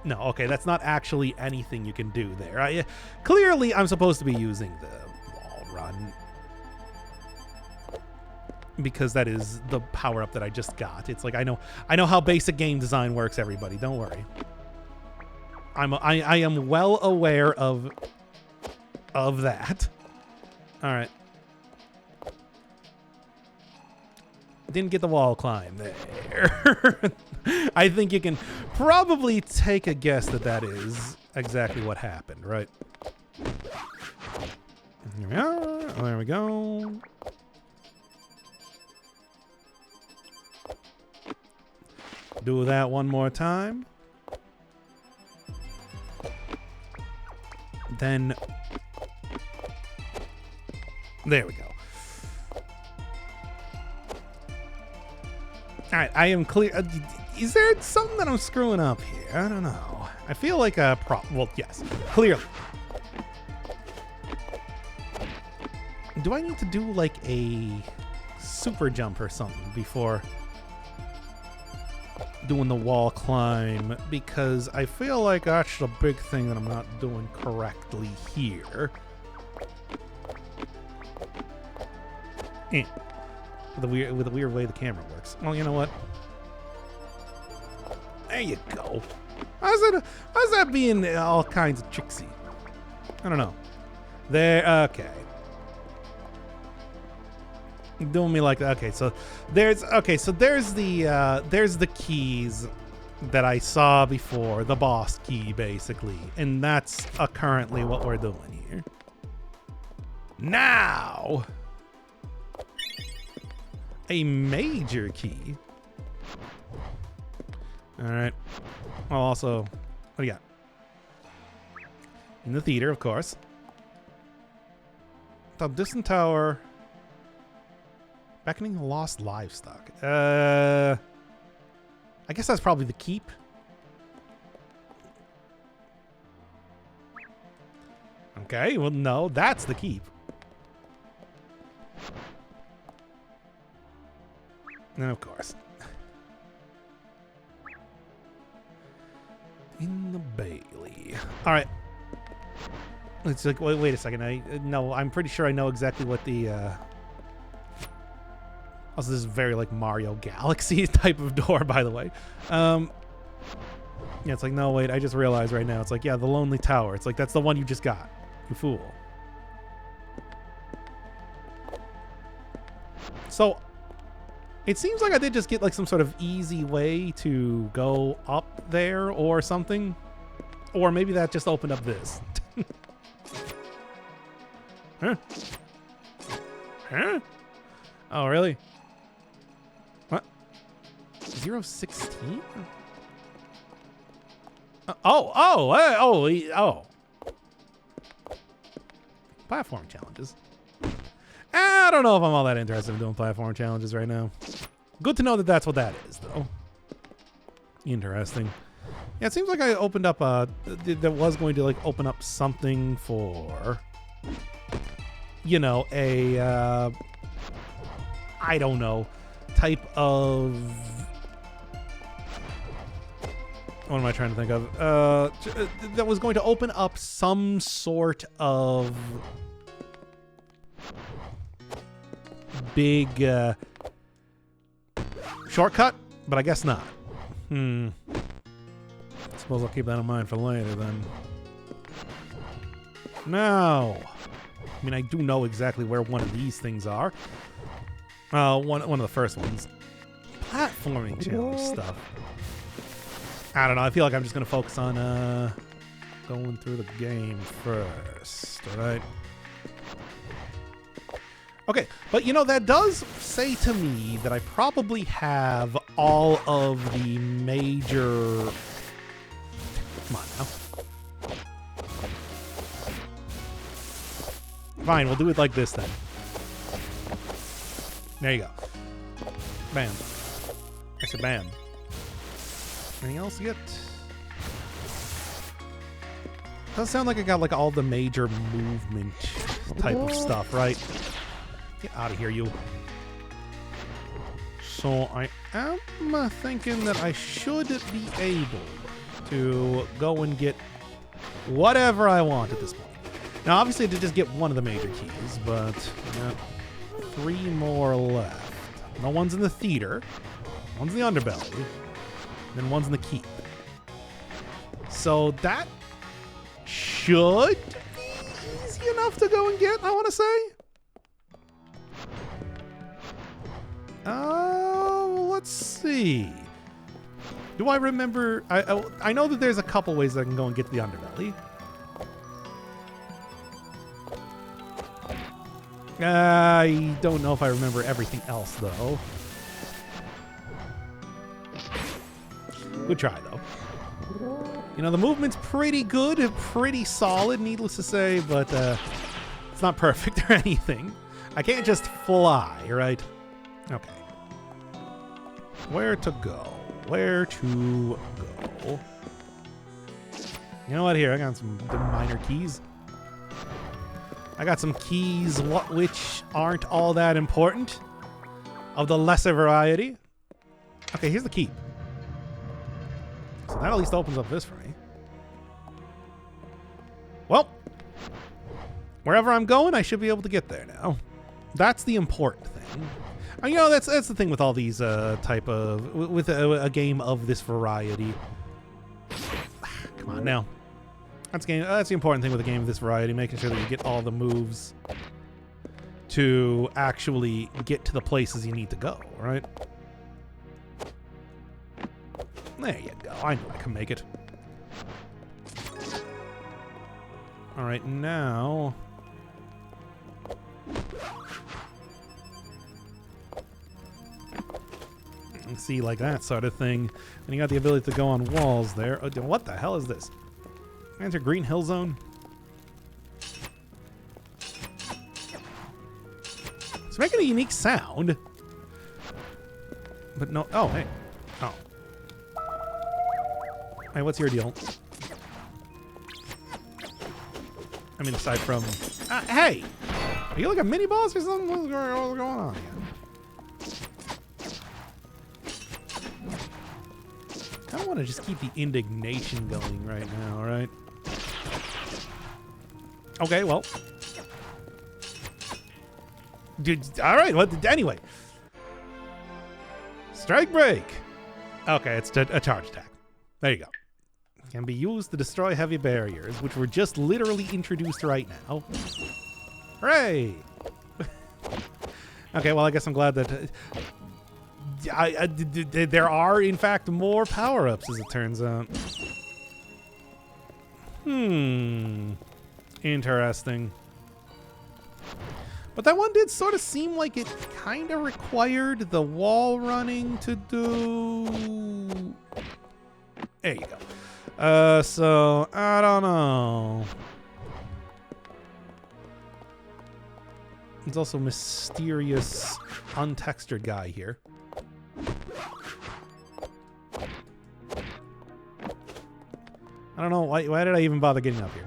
[SPEAKER 1] No, okay, that's not actually anything you can do there. Clearly, I'm supposed to be using the wall run because that is the power-up that I just got. It's like I know how basic game design works, everybody. Don't worry. I am well aware of that. All right. Didn't get the wall climb there. I think you can probably take a guess that is exactly what happened, right? Here we are. There we go. Do that one more time. Then... there we go. All right, I am clear. Is there something that I'm screwing up here? I don't know. I feel like a well, yes, clearly. Do I need to do like a super jump or something before doing the wall climb? Because I feel like that's the big thing that I'm not doing correctly here. With the weird way the camera works. Well, you know what? There you go. How's that being all kinds of tricksy? I don't know. There. Okay. Doing me like that. Okay, so there's the keys that I saw before, the boss key basically, and that's currently what we're doing here. Now, a major key. All right. Well, also, what do you got? In the theater, of course. The distant tower. Beckoning the lost livestock. I guess that's probably the keep. Okay, well, no, that's the keep. And of course. In the Bailey. All right. It's like, wait a second. No, I'm pretty sure I know exactly what the... Also, this is very like Mario Galaxy type of door, by the way. Yeah, it's like, no, wait, I just realized right now. It's like, yeah, the Lonely Tower. It's like, that's the one you just got. You fool. So, it seems like I did just get like some sort of easy way to go up there or something. Or maybe that just opened up this. Huh? Huh? Oh, really? What? 016? Oh. Platform challenges. I don't know if I'm all that interested in doing platform challenges right now. Good to know that that's what that is, though. Interesting. Yeah, it seems like I opened up that was going to, like, open up something for, you know, a, I don't know, type of... What am I trying to think of? That was going to open up some sort of big shortcut, but I guess not. Suppose I'll keep that in mind for later then. No. I mean, I do know exactly where one of these things are. One of the first ones. Platforming challenge stuff. I don't know. I feel like I'm just going to focus on going through the game first. All right. Okay. But, you know, that does say to me that I probably have all of the major... Come on now. Fine. We'll do it like this then. There you go. Bam. I said bam. Anything else yet? Does sound like I got like all the major movement type of stuff, right? Get out of here, you. So I am thinking that I should be able to go and get whatever I want at this point. Now, obviously, I did just get one of the major keys, but I got 3 more left. No one's in the theater. One's in the underbelly. Then one's in the keep. So that should be easy enough to go and get, I want to say. Let's see. Do I remember? I know that there's a couple ways I can go and get to the underbelly. I don't know if I remember everything else, though. Good try, though. You know, the movement's pretty good, pretty solid, needless to say, but it's not perfect or anything. I can't just fly, right? Okay. Where to go? Where to go? You know what? Here, I got some minor keys. I got some keys which aren't all that important, of the lesser variety. Okay, here's the keep. So that at least opens up this for me. Well, wherever I'm going, I should be able to get there now. That's the important thing. And, you know, that's the thing with all these type of... With a game of this variety. Come on, now. That's the important thing with a game of this variety, making sure that you get all the moves to actually get to the places you need to go, right? There you go. I knew I can make it. All right, now... See, like that sort of thing. And you got the ability to go on walls there. Oh, what the hell is this? Enter Green Hill Zone. It's making a unique sound. But no... Oh, hey. Oh. Hey, what's your deal? I mean, aside from... hey! Are you like a mini-boss or something? What's going on here? I don't want to just keep the indignation going right now, all right? Okay, well. Dude, all right, anyway. Strike break. Okay, it's a charge attack. There you go. Can be used to destroy heavy barriers, which were just literally introduced right now. Hooray! Okay, well, I guess I'm glad that... there are, in fact, more power-ups, as it turns out. Interesting. But that one did sort of seem like it kind of required the wall running to do... There you go. So, I don't know. There's also a mysterious, untextured guy here. I don't know, why did I even bother getting up here?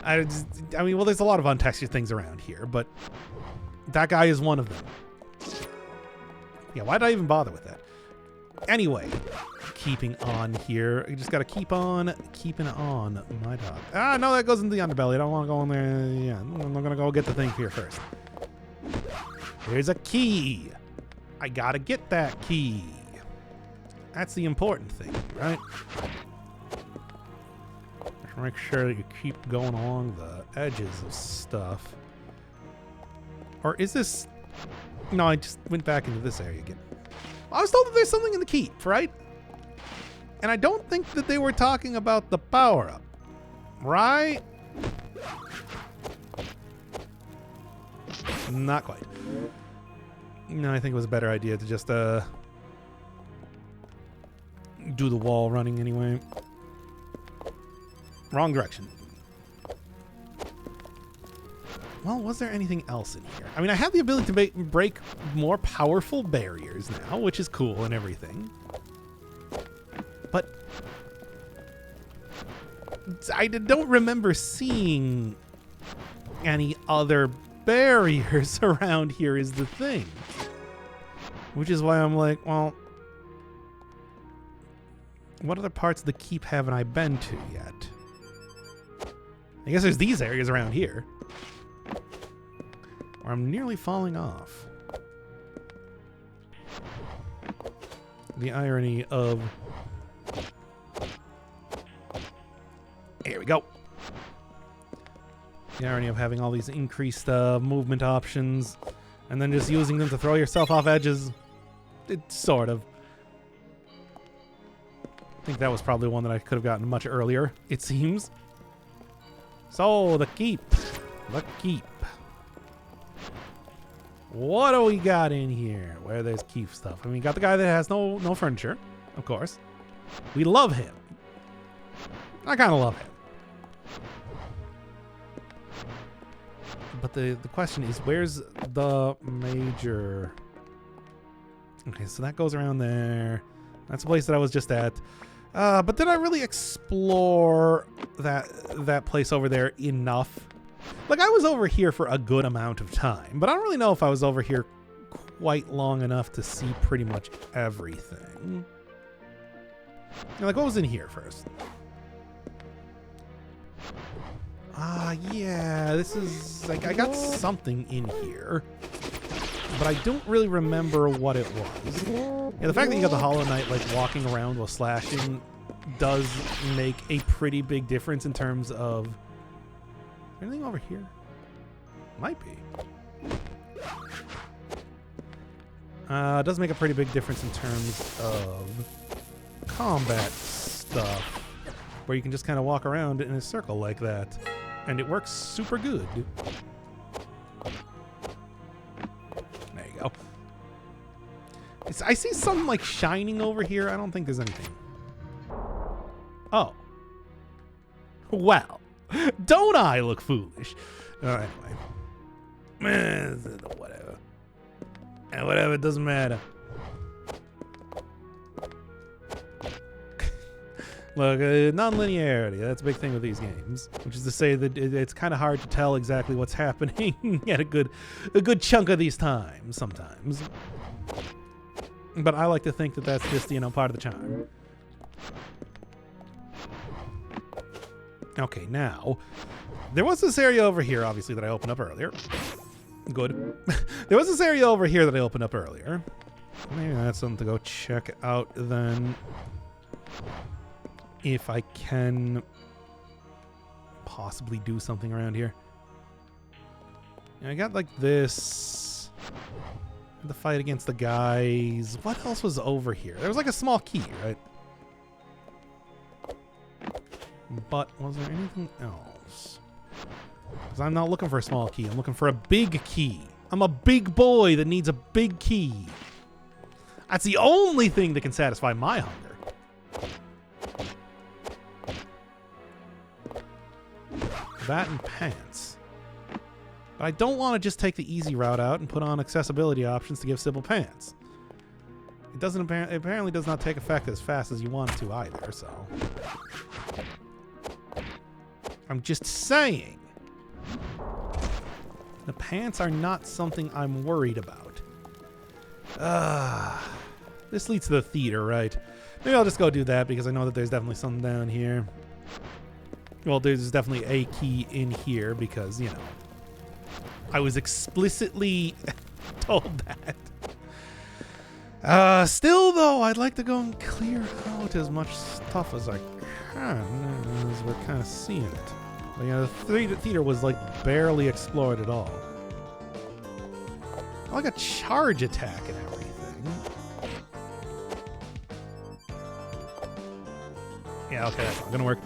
[SPEAKER 1] I mean, well, there's a lot of untextured things around here, but that guy is one of them. Yeah, why did I even bother with that? Anyway, keeping on here. You just gotta keep on keeping on, my dog. Ah, no, that goes into the underbelly. I don't want to go in there. Yeah, I'm gonna go get the thing here first. There's a key. I gotta get that key. That's the important thing, right? Just make sure that you keep going along the edges of stuff. Or is this... No, I just went back into this area again. I was told that there's something in the keep, right? And I don't think that they were talking about the power-up, right? Not quite. No, I think it was a better idea to just do the wall running anyway. Wrong direction. Well, was there anything else in here? I mean, I have the ability to break more powerful barriers now, which is cool and everything. But I don't remember seeing any other barriers around here is the thing. Which is why I'm like, well, what other parts of the keep haven't I been to yet? I guess there's these areas around here. Or I'm nearly falling off. The irony of... Here we go. The irony of having all these increased movement options and then just using them to throw yourself off edges. It's sort of. I think that was probably one that I could have gotten much earlier, it seems. So, the keep. The keep. What do we got in here? Where there's keep stuff. I mean, we got the guy that has no furniture, of course. We love him. I kind of love him. But the question is, where's the major... Okay, so that goes around there. That's a place that I was just at. But did I really explore that place over there enough? Like, I was over here for a good amount of time, but I don't really know if I was over here quite long enough to see pretty much everything. Like, what was in here first? Yeah, this is... Like, I got something in here, but I don't really remember what it was. Yeah, the fact that you got the Hollow Knight, like, walking around while slashing does make a pretty big difference in terms of... Anything over here? Might be. It does make a pretty big difference in terms of combat stuff, where you can just kind of walk around in a circle like that, and it works super good. There you go. I see something like shining over here. I don't think there's anything. Oh. Well. Don't I look foolish? Anyway. Whatever. And whatever, it doesn't matter. Look, non-linearity, that's a big thing with these games. Which is to say that it's kind of hard to tell exactly what's happening at a good chunk of these times, sometimes. But I like to think that that's just, part of the charm. Okay, now, there was this area over here, obviously, that I opened up earlier. Good. There was this area over here that I opened up earlier. Maybe that's something to go check out then. If I can possibly do something around here. I got like this. The fight against the guys. What else was over here? There was like a small key, right? But was there anything else? Because I'm not looking for a small key. I'm looking for a big key. I'm a big boy that needs a big key. That's the only thing that can satisfy my hunger. That and pants. But I don't want to just take the easy route out and put on accessibility options to give Sybil pants. It apparently does not take effect as fast as you want it to either, so... I'm just saying. The pants are not something I'm worried about. This leads to the theater, right? Maybe I'll just go do that because I know that there's definitely something down here. Well, there's definitely a key in here because, you know, I was explicitly told that. Still, though, I'd like to go and clear out as much stuff as I can as we're kind of seeing it. But, you know, the theater was, like, barely explored at all. Like a charge attack and everything. Yeah, okay, that's not gonna work.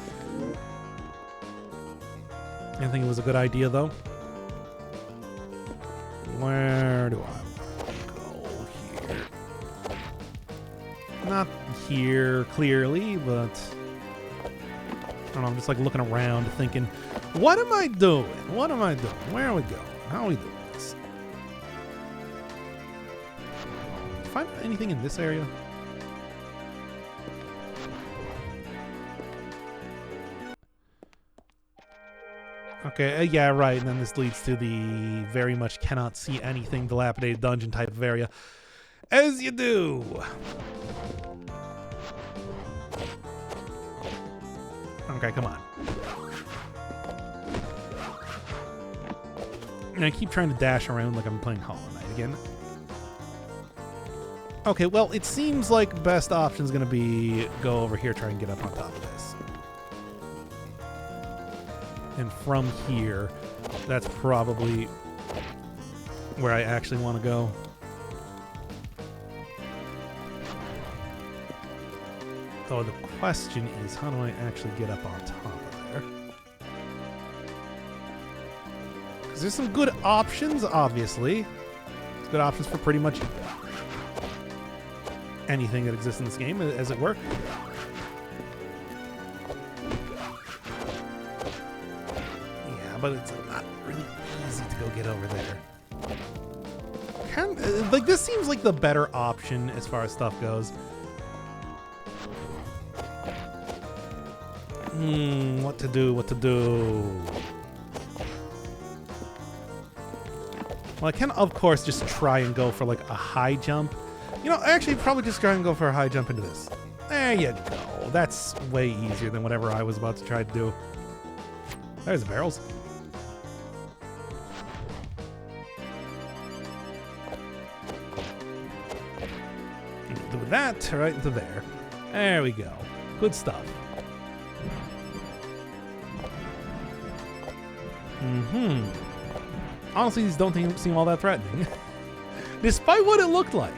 [SPEAKER 1] I think it was a good idea, though. Where do I go here? Not here, clearly, but... I don't know, I'm just like looking around thinking, what am I doing? What am I doing? Where are we going? How are we doing this? Find anything in this area? Okay, yeah, right, and then this leads to the very much cannot see anything dilapidated dungeon type of area. As you do! Okay, come on. And I keep trying to dash around like I'm playing Hollow Knight again. Okay, well, it seems like best option is going to be go over here, try and get up on top of this. And from here, that's probably where I actually want to go. Oh, the question is, how do I actually get up on top of there? Because there's some good options, obviously. There's good options for pretty much anything that exists in this game, as it were. Yeah, but it's not really easy to go get over there. Like, this seems like the better option as far as stuff goes. What to do, what to do? Well, I can, of course, just try and go for, like, a high jump. You know, actually, probably just try and go for a high jump into this. There you go. That's way easier than whatever I was about to try to do. There's the barrels. Do that right into there. There we go. Good stuff. Honestly, these don't seem all that threatening. Despite what it looked like.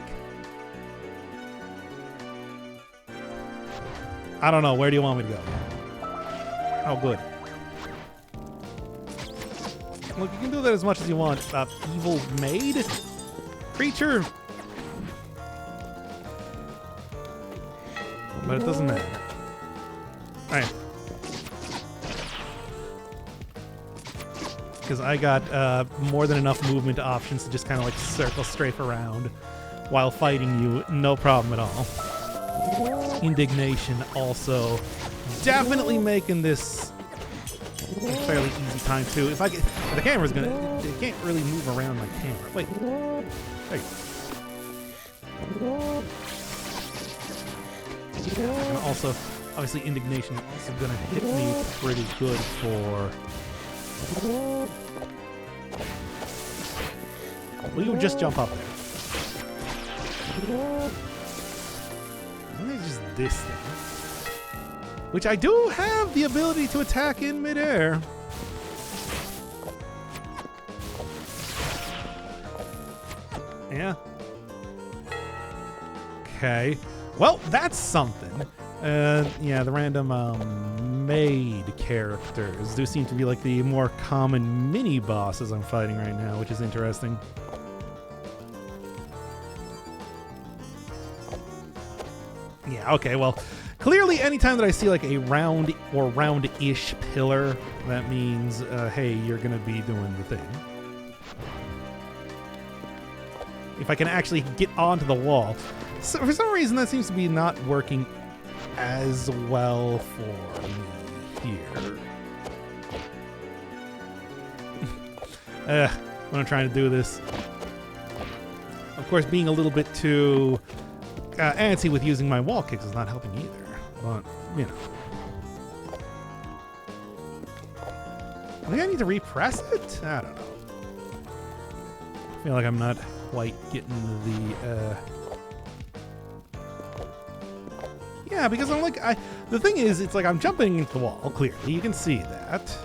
[SPEAKER 1] I don't know. Where do you want me to go? Oh, good. Look, you can do that as much as you want. Evil maid? Creature? But it doesn't matter. Alright. Because I got more than enough movement options to just kind of like circle strafe around while fighting you. No problem at all. Indignation also definitely making this a fairly easy time too. If the camera's gonna, it can't really move around my camera. Wait, there you go. And also, obviously, indignation is also gonna hit me pretty good for. Will you just jump up there? And there's just this thing. Which I do have the ability to attack in midair. Yeah. Okay. Well, that's something. Yeah, the random maid characters do seem to be like the more common mini bosses I'm fighting right now, which is interesting. Yeah, okay, well, clearly anytime that I see like a round or round-ish pillar, that means, hey, you're gonna be doing the thing. If I can actually get onto the wall. So for some reason, that seems to be not working as well for me here. When I'm trying to do this. Of course, being a little bit too antsy with using my wall kicks is not helping either. But, you know. I think I need to repress it? I don't know. I feel like I'm not quite getting the... Yeah, because I'm like... the thing is, it's like I'm jumping into the wall, clearly. You can see that.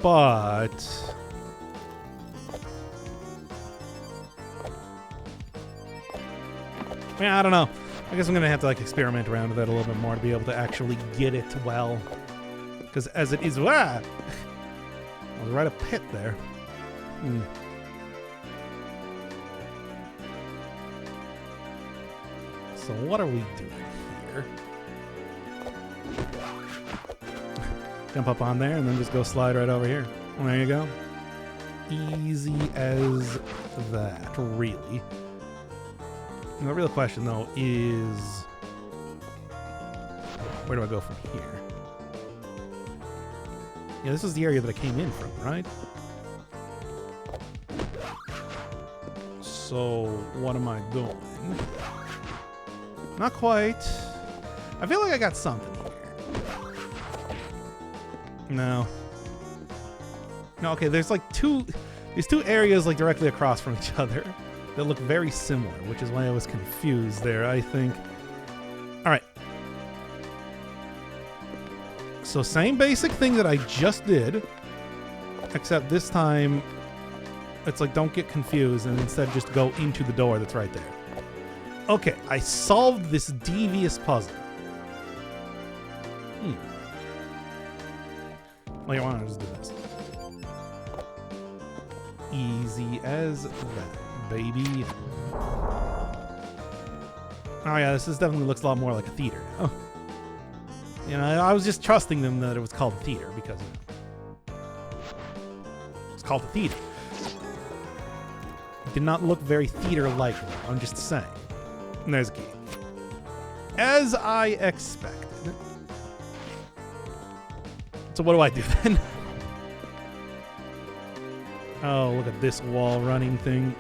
[SPEAKER 1] But... Yeah, I don't know. I guess I'm going to have to like experiment around with that a little bit more to be able to actually get it well. Because as it is... I was right a pit there. So what are we doing here? Jump up on there and then just go slide right over here. Well, there you go. Easy as that, really. And the real question, though, is... where do I go from here? Yeah, this is the area that I came in from, right? So, what am I doing? Not quite. I feel like I got something here. No. No, okay, there's like these two areas like directly across from each other that look very similar, which is why I was confused there, I think. All right. So same basic thing that I just did, except this time it's like don't get confused and instead just go into the door that's right there. Okay, I solved this devious puzzle. Well, you want to just do this. Easy as that, baby. Oh yeah, this definitely looks a lot more like a theater now. You know, I was just trusting them that it was called a theater because, you know, it's called a theater. It did not look very theater-like, I'm just saying. And there's a key. As I expected. So what do I do then? Oh, look at this wall running thing.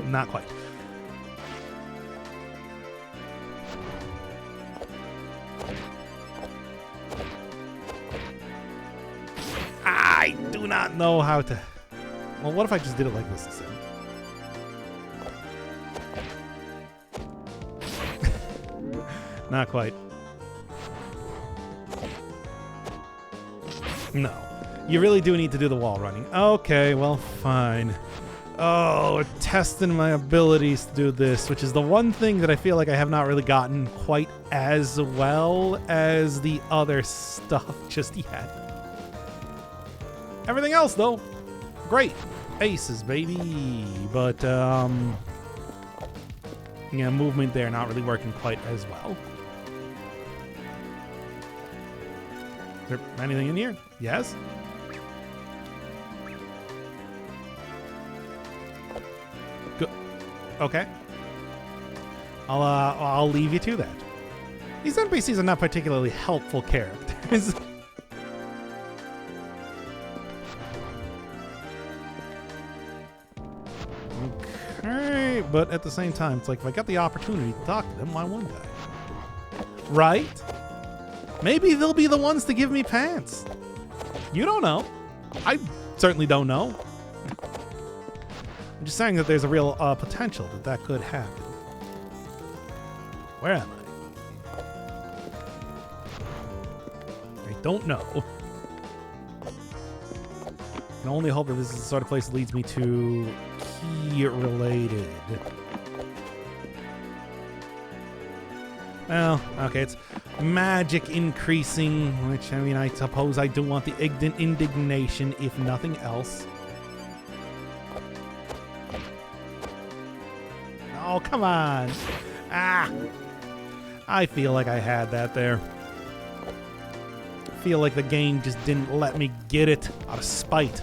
[SPEAKER 1] Not quite. I do not know how to... Well, what if I just did it like this instead? Not quite. No. You really do need to do the wall running. Okay, well, fine. Oh, testing my abilities to do this, which is the one thing that I feel like I have not really gotten quite as well as the other stuff just yet. Everything else, though, great. Aces, baby. But, yeah, movement there not really working quite as well. Is there anything in here? Yes? Good. Okay. I'll leave you to that. These NPCs are not particularly helpful characters. Okay, but at the same time, it's like if I got the opportunity to talk to them, why wouldn't I? Right? Maybe they'll be the ones to give me pants. You don't know. I certainly don't know. I'm just saying that there's a real potential that that could happen. Where am I? I don't know. I can only hope that this is the sort of place that leads me to key related. Well, okay, it's magic increasing, which, I mean, I suppose I do want the indignation, if nothing else. Oh, come on. Ah! I feel like I had that there. I feel like the game just didn't let me get it out of spite.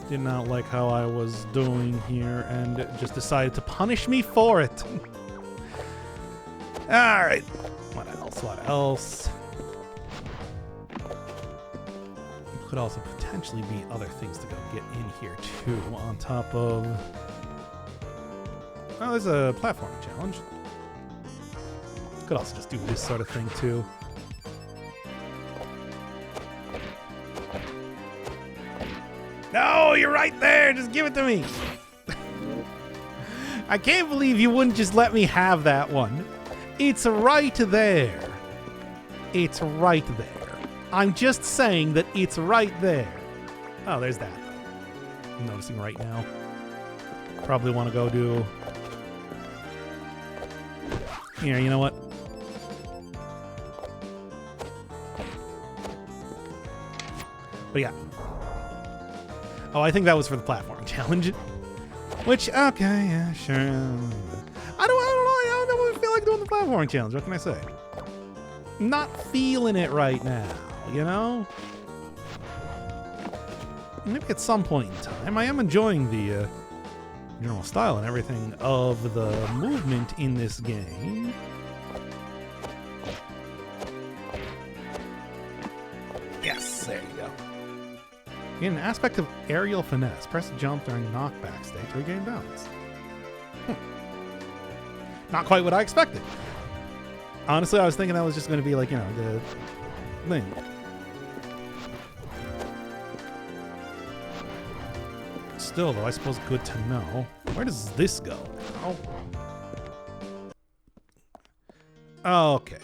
[SPEAKER 1] did not like how I was doing here and just decided to punish me for it. Alright. What else? What else? Could also potentially be other things to go get in here too, on top of... Oh, there's a platforming challenge. Could also just do this sort of thing too. No, you're right there! Just give it to me! I can't believe you wouldn't just let me have that one. It's right there. It's right there. I'm just saying that it's right there. Oh, there's that. I'm noticing right now. Probably want to go do... Here, you know what? But yeah. Oh, I think that was for the platforming challenge. Which, okay, yeah, sure. I don't feel like doing the platforming challenge. What can I say? I'm not feeling it right now, you know? Maybe at some point in time. I am enjoying the general style and everything of the movement in this game. Yes, there you go. In an aspect of aerial finesse, press jump during knockback state to regain balance. Not quite what I expected. Honestly, I was thinking that was just going to be like, you know, the thing. Still, though, I suppose good to know. Where does this go? Oh. Okay.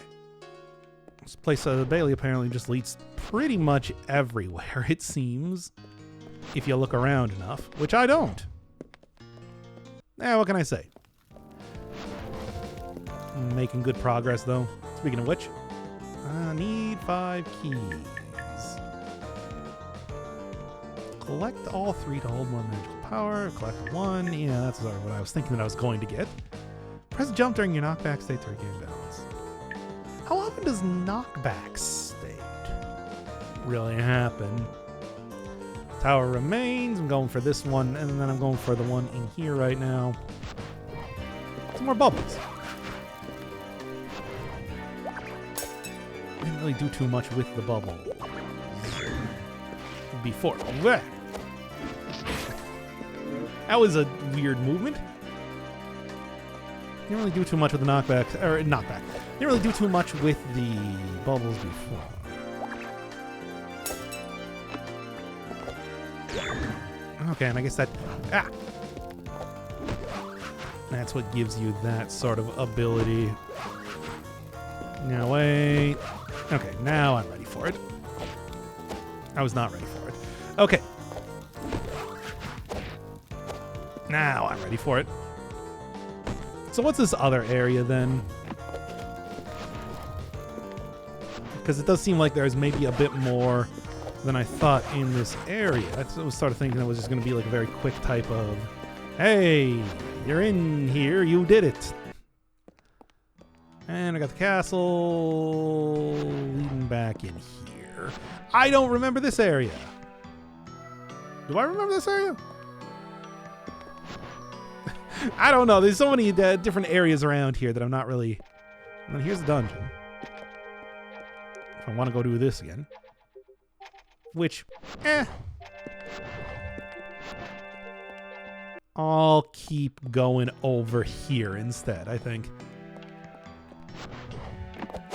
[SPEAKER 1] This place, the Bailey apparently just leads pretty much everywhere, it seems. If you look around enough, which I don't. What can I say? Making good progress, though. Speaking of which, I need 5 keys. Collect all 3 to hold more magical power. Collect 1. Yeah, that's sort of what I was thinking that I was going to get. Press jump during your knockback state to regain balance. How often does knockback state really happen? Tower remains. I'm going for this one, and then I'm going for the one in here right now. Some more bubbles. Didn't really do too much with the bubble before. That was a weird movement. Didn't really do too much with the knockback, or knockback. Didn't really do too much with the bubbles before. Okay, and I guess that... That's what gives you that sort of ability. Now, wait... Okay, now I'm ready for it. I was not ready for it. Okay. Now I'm ready for it. So what's this other area, then? Because it does seem like there's maybe a bit more than I thought in this area. I was sort of thinking it was just going to be like a very quick type of, hey, you're in here, you did it. And I got the castle leading back in here. I don't remember this area. Do I remember this area? I don't know. There's so many different areas around here that I'm not really... And then here's the dungeon. If I want to go do this again. Which, I'll keep going over here instead, I think.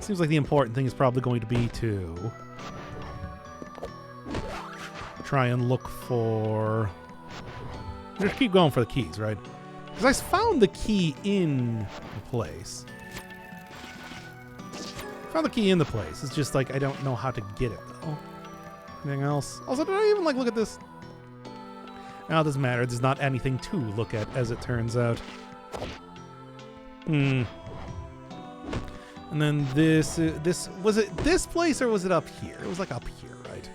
[SPEAKER 1] Seems like the important thing is probably going to be to try and look for... Just keep going for the keys, right? Because I found the key in the place. Found the key in the place. It's just like I don't know how to get it, though. Anything else? Also, did I even like look at this? No, it doesn't matter. There's not anything to look at, as it turns out. And then this was it this place or was it up here? It was like up here, right?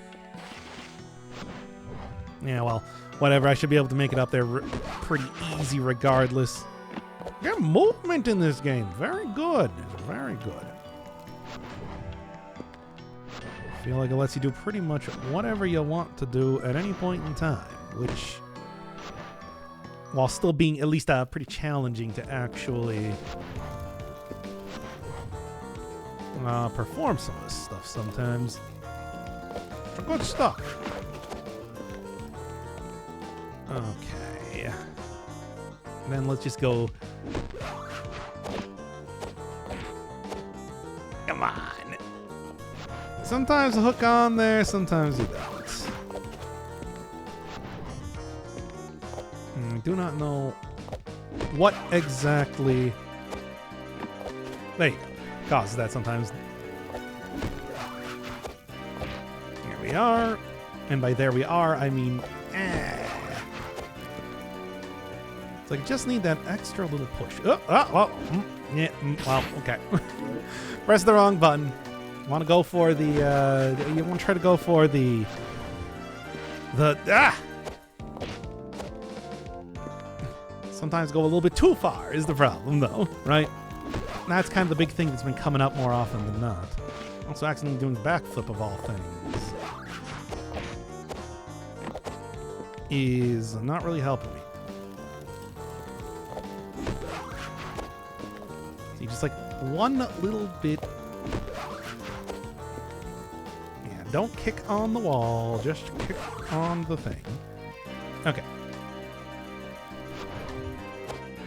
[SPEAKER 1] Yeah, well, whatever. I should be able to make it up there pretty easy regardless. You got movement in this game. Very good. Very good. I feel like it lets you do pretty much whatever you want to do at any point in time. which, while still being at least pretty challenging to actually perform some of this stuff sometimes. Good stuff. Okay. Then let's just go. Come on. Sometimes a hook on there, sometimes you don't. I do not know what exactly there you go. Causes that sometimes. Here we are. And by there we are, I mean It's like, just need that extra little push. Well, okay. Press the wrong button. Want to go for the, you want to try to go for the Sometimes go a little bit too far is the problem, though, right? That's kind of the big thing that's been coming up more often than not. Also accidentally doing the backflip of all things is not really helping me. See, just like one little bit. Yeah, don't kick on the wall, just kick on the thing. Okay.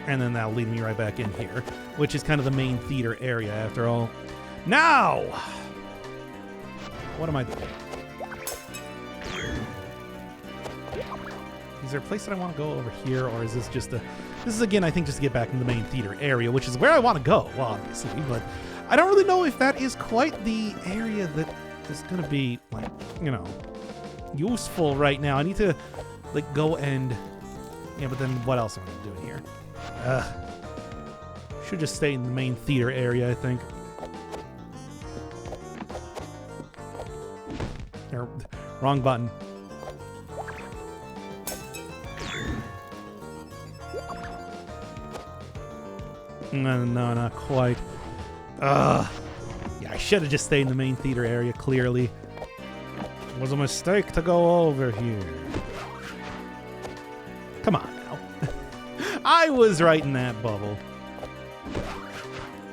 [SPEAKER 1] And then that'll lead me right back in here, which is kind of the main theater area after all. Now! What am I doing? Is there a place that I want to go over here, or is this just a... This is, again, I think, just to get back in the main theater area, which is where I want to go, obviously, but I don't really know if that is quite the area that is going to be, like, you know, useful right now. I need to, like, go and... Yeah, but then what else am I doing here? Should just stay in the main theater area, I think. Wrong button. No, not quite. Yeah, I should have just stayed in the main theater area, clearly. It was a mistake to go over here. Come on now. I was right in that bubble.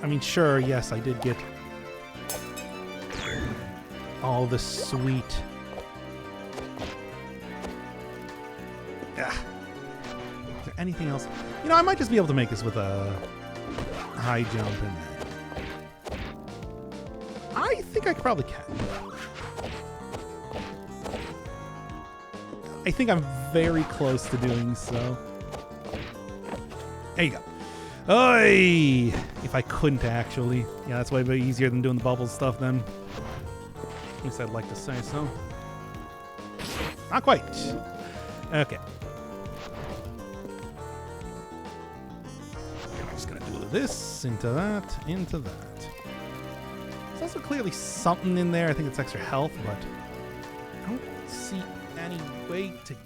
[SPEAKER 1] I mean, sure, yes, I did get all the sweet... Is there anything else? You know, I might just be able to make this with a high jump in there. I think I probably can. I think I'm very close to doing so. There you go. Oy! If I couldn't actually. Yeah, that's way easier than doing the bubble stuff then. At least I'd like to say so. Not quite. Okay. I'm just gonna do this, into that, into that. There's also clearly something in there. I think it's extra health, but I don't see any way to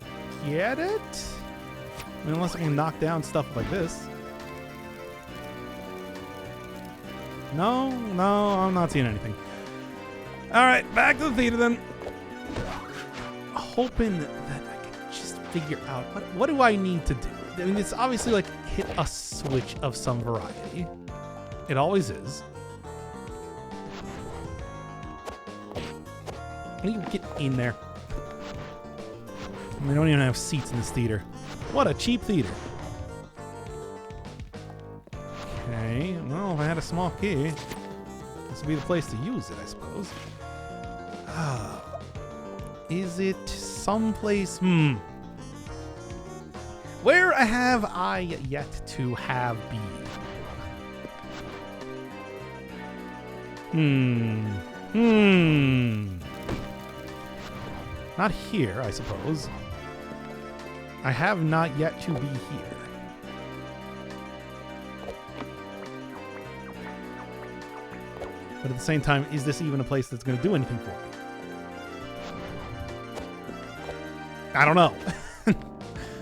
[SPEAKER 1] get it. I mean, unless I can knock down stuff like this. No, I'm not seeing anything. Alright, back to the theater then. Hoping that I can just figure out what do I need to do. I mean, it's obviously like hit a switch of some variety. It always is. How do you get in there? We don't even have seats in this theater. What a cheap theater. Okay, well, if I had a small key, this would be the place to use it, I suppose. Is it someplace? Where have I yet to have been? Not here, I suppose. I have not yet to be here. But at the same time, is this even a place that's going to do anything for me? I don't know.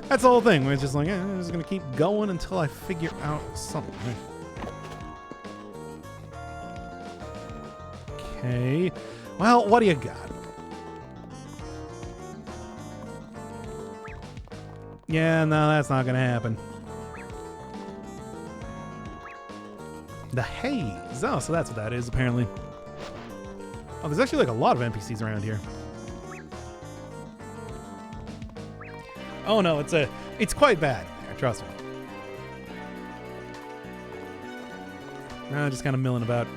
[SPEAKER 1] That's the whole thing. It's just like, I'm just going to keep going until I figure out something. Okay. Well, what do you got? Yeah, no, that's not gonna happen. The haze. Oh, so that's what that is, apparently. Oh, there's actually like a lot of NPCs around here. Oh no, it's quite bad there, trust me. No, just kind of milling about.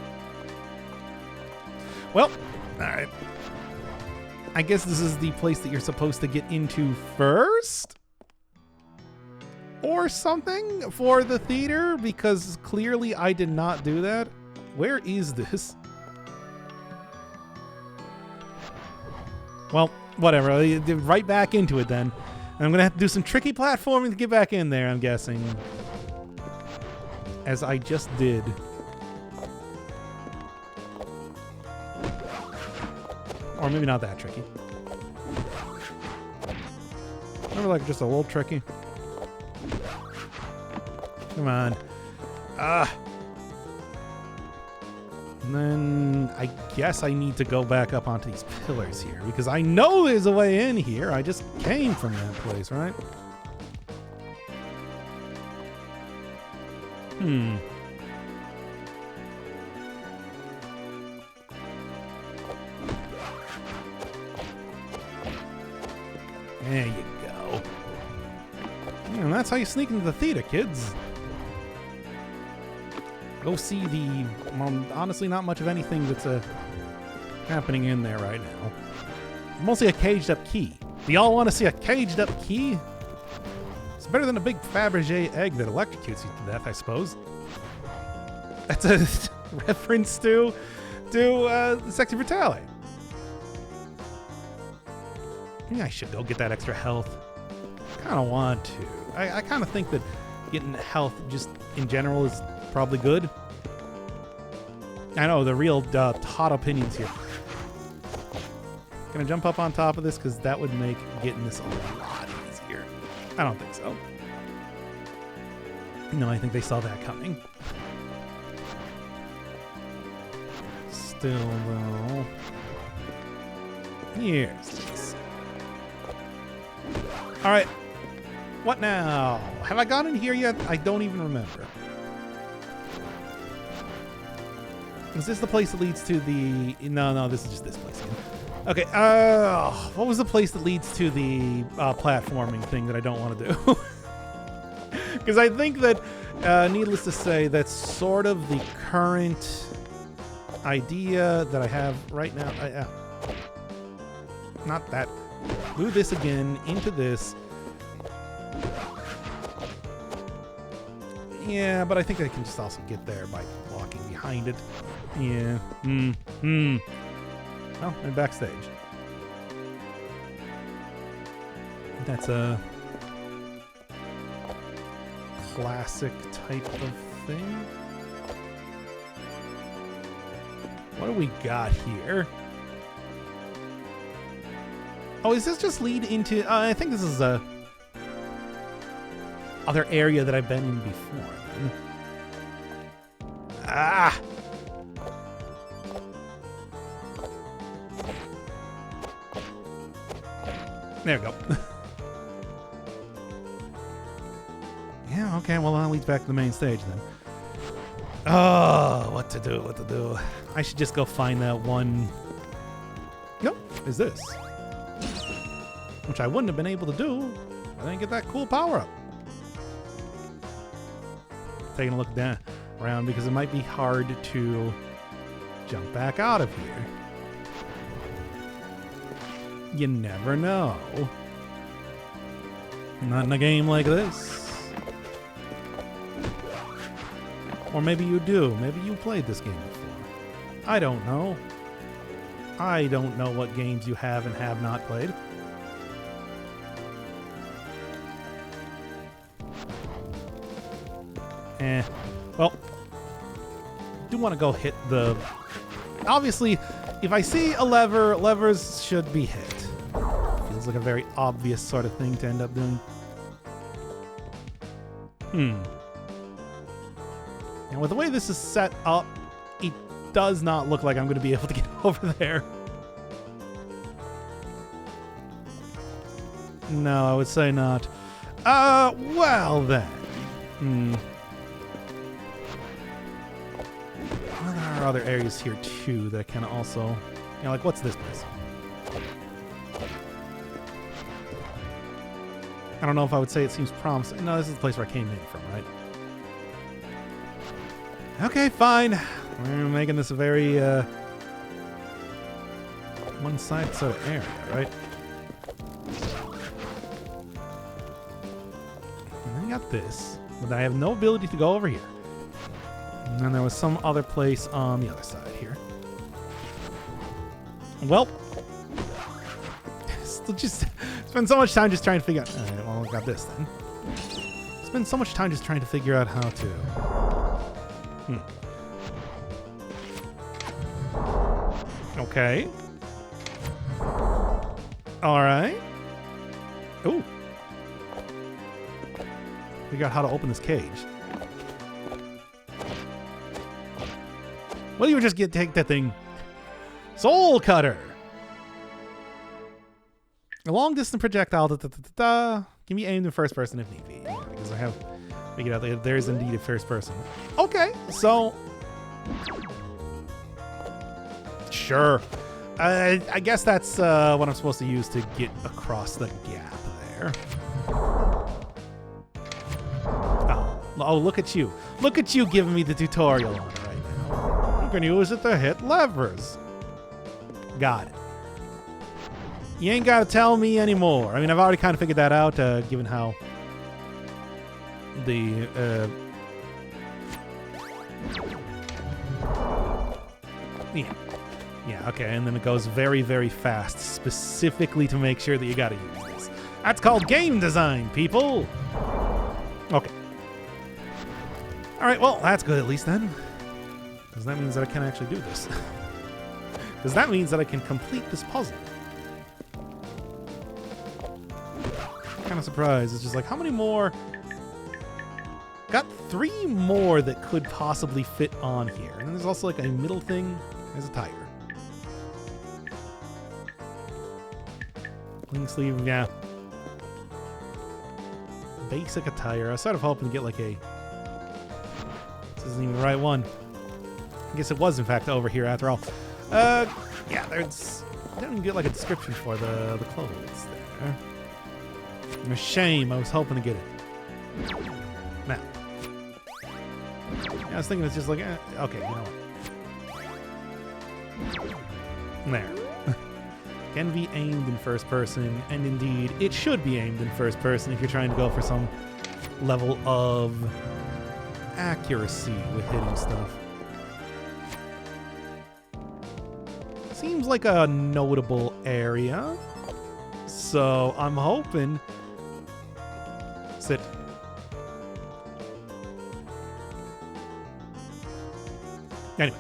[SPEAKER 1] Well, alright. I guess this is the place that you're supposed to get into first? Or something for the theater, because clearly I did not do that. Where is this? Well, whatever. Right back into it then. I'm going to have to do some tricky platforming to get back in there, I'm guessing. As I just did. Or maybe not that tricky. Maybe like just a little tricky. Come on. And then I guess I need to go back up onto these pillars here because I know there's a way in here. I just came from that place, right? There you go. And that's how you sneak into the theater, kids. Go see the, well, honestly, not much of anything that's happening in there right now. Mostly a caged up key. Do y'all want to see a caged up key? It's better than a big Fabergé egg that electrocutes you to death, I suppose. That's a reference to Sexy Brutale. Maybe I should go get that extra health. Kind of want to. I kind of think that getting health just in general is probably good. I know, the real hot opinions here. Gonna jump up on top of this because that would make getting this a lot easier. I don't think so. No, I think they saw that coming. Still, though. Here's this. Alright. What now? Have I gone in here yet? I don't even remember. Is this the place that leads to the... No, this is just this place again. Okay, what was the place that leads to the platforming thing that I don't want to do? Because I think that, needless to say, that's sort of the current idea that I have right now. Not that. Move this again into this. Yeah, but I think I can just also get there by walking behind it. Yeah. Oh, I'm backstage. That's a classic type of thing. What do we got here? Oh, is this just lead into... I think this is a other area that I've been in before. Ah! There we go. Yeah, okay, well, that leads back to the main stage then. Oh, what to do. I should just go find that one... Nope, is this. Which I wouldn't have been able to do if I didn't get that cool power-up. Taking a look down around because it might be hard to jump back out of here. You never know. Not in a game like this. Or maybe you do. Maybe you played this game before. I don't know. I don't know what games you have and have not played. Well, I do want to go hit the... Obviously, if I see a lever, levers should be hit. Feels like a very obvious sort of thing to end up doing. And with the way this is set up, it does not look like I'm going to be able to get over there. No, I would say not. Well then. Well, there are other areas here too that can also, you know, like what's this place? I don't know if I would say it seems promising. No, this is the place where I came in from, right? Okay, fine. We're making this a very one-sided sort of area, right? And then you got this, but I have no ability to go over here. And then there was some other place on the other side here. Well, still just spend so much time just trying to figure out. All right, well, I got this then. Spend so much time just trying to figure out how to. Okay. All right. Ooh. Figure out how to open this cage. Well, you just take that thing. Soul Cutter. A long distance projectile. Can be aimed in first person if need be. Yeah, because I have figured out that there is indeed a first person. Okay, so. Sure. I guess that's what I'm supposed to use to get across the gap there. Oh, look at you. Look at you giving me the tutorial on it right now. You can use it to hit levers. Got it. You ain't got to tell me anymore. I mean, I've already kind of figured that out, given how the... Yeah, okay, and then it goes very, very fast, specifically to make sure that you gotta use this. That's called game design, people! Okay. Alright, well, that's good at least then. Because that means that I can actually do this. Because that means that I can complete this puzzle. Kind of surprised. It's just like, how many more? Got 3 more that could possibly fit on here. And then there's also like a middle thing. There's a tire. Wing sleeve, yeah. Basic attire. I was sort of hoping to get like a... This isn't even the right one. I guess it was in fact over here after all. Yeah, there's... I don't even get like a description for the clothes there. A shame. I was hoping to get it. Now. Yeah, I was thinking it's just like, okay, you know what? There. Can be aimed in first person, and indeed, it should be aimed in first person if you're trying to go for some level of accuracy with hitting stuff. Seems like a notable area, so I'm hoping... Sit. Anyway.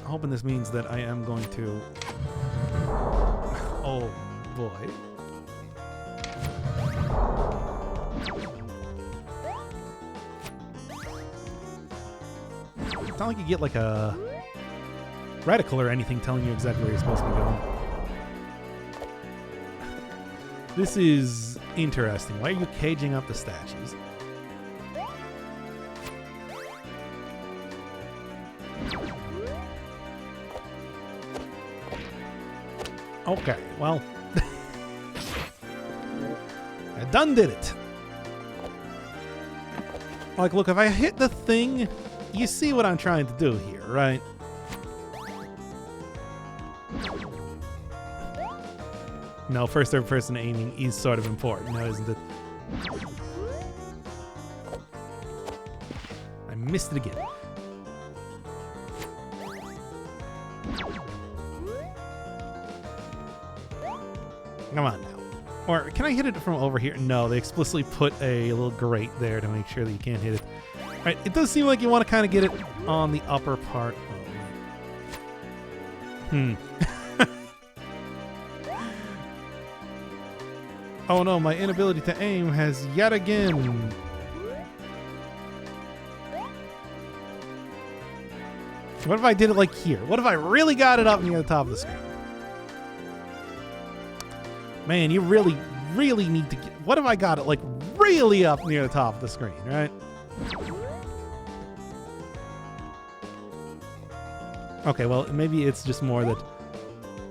[SPEAKER 1] I'm hoping this means that I am going to... Oh, boy. It's not like you get like a reticle or anything telling you exactly where you're supposed to be going. This is interesting. Why are you caging up the statues? Okay, well, I done did it. Like, look, if I hit the thing, you see what I'm trying to do here, right? No, first third person aiming is sort of important now, isn't it? I missed it again. Come on now. Or can I hit it from over here? No, they explicitly put a little grate there to make sure that you can't hit it. All right, it does seem like you want to kind of get it on the upper part. Oh no, my inability to aim has yet again. What if I did it like here? What if I really got it up near the top of the screen? Man, you really, really need to get... What if I got it, like, really up near the top of the screen, right? Okay, well, maybe it's just more that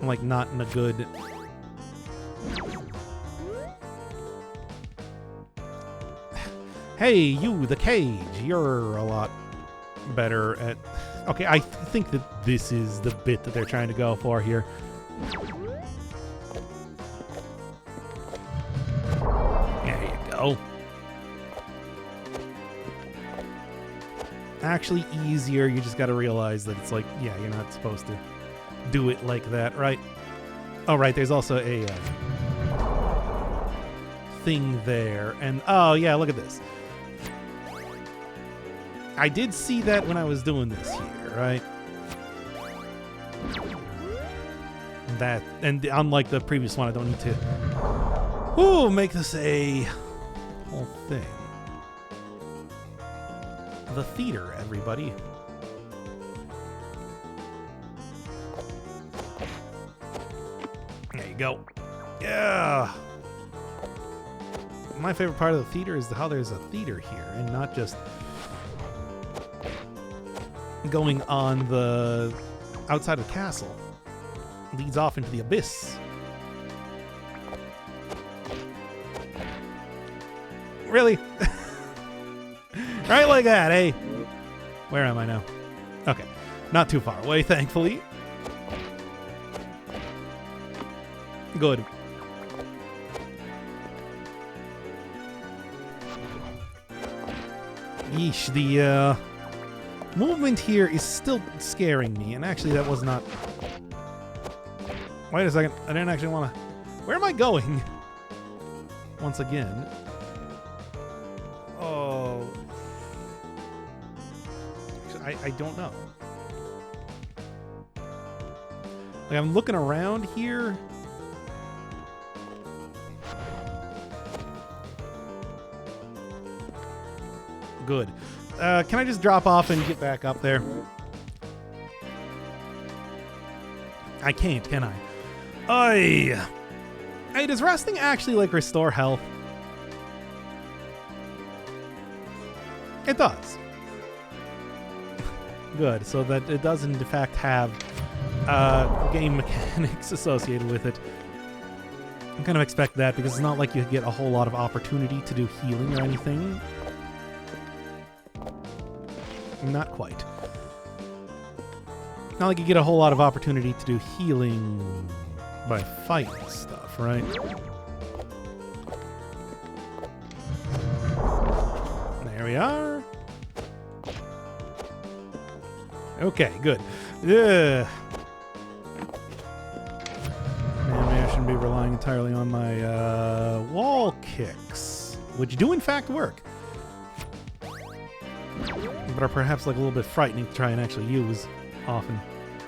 [SPEAKER 1] I'm, like, not in a good... Hey, you, the cage. You're a lot better at... Okay, I think that this is the bit that they're trying to go for here. There you go. Actually easier, you just gotta realize that it's like, yeah, you're not supposed to do it like that, right? Oh, right, there's also a thing there. And, oh, yeah, look at this. I did see that when I was doing this here, right? That, and unlike the previous one, I don't need to make this a whole thing. The theater, everybody. There you go. Yeah! My favorite part of the theater is how there's a theater here, and not just going on the outside of the castle. Leads off into the abyss. Really? Right like that, eh? Where am I now? Okay. Not too far away, thankfully. Good. Yeesh, the movement here is still scaring me, and actually that was not... Wait a second, I didn't actually want to... Where am I going? Once again. Oh... I don't know. Like, I'm looking around here. Good. Can I just drop off and get back up there? I can't, can I? Oy! Hey, does resting actually, like, restore health? It does. Good, so that it doesn't, in fact, have game mechanics associated with it. I kind of expect that, because it's not like you get a whole lot of opportunity to do healing or anything. Not quite. Not like you get a whole lot of opportunity to do healing by fighting stuff, right? There we are. Okay, good. Ugh. Man, maybe I shouldn't be relying entirely on my wall kicks, which do in fact work. But are perhaps like a little bit frightening to try and actually use often.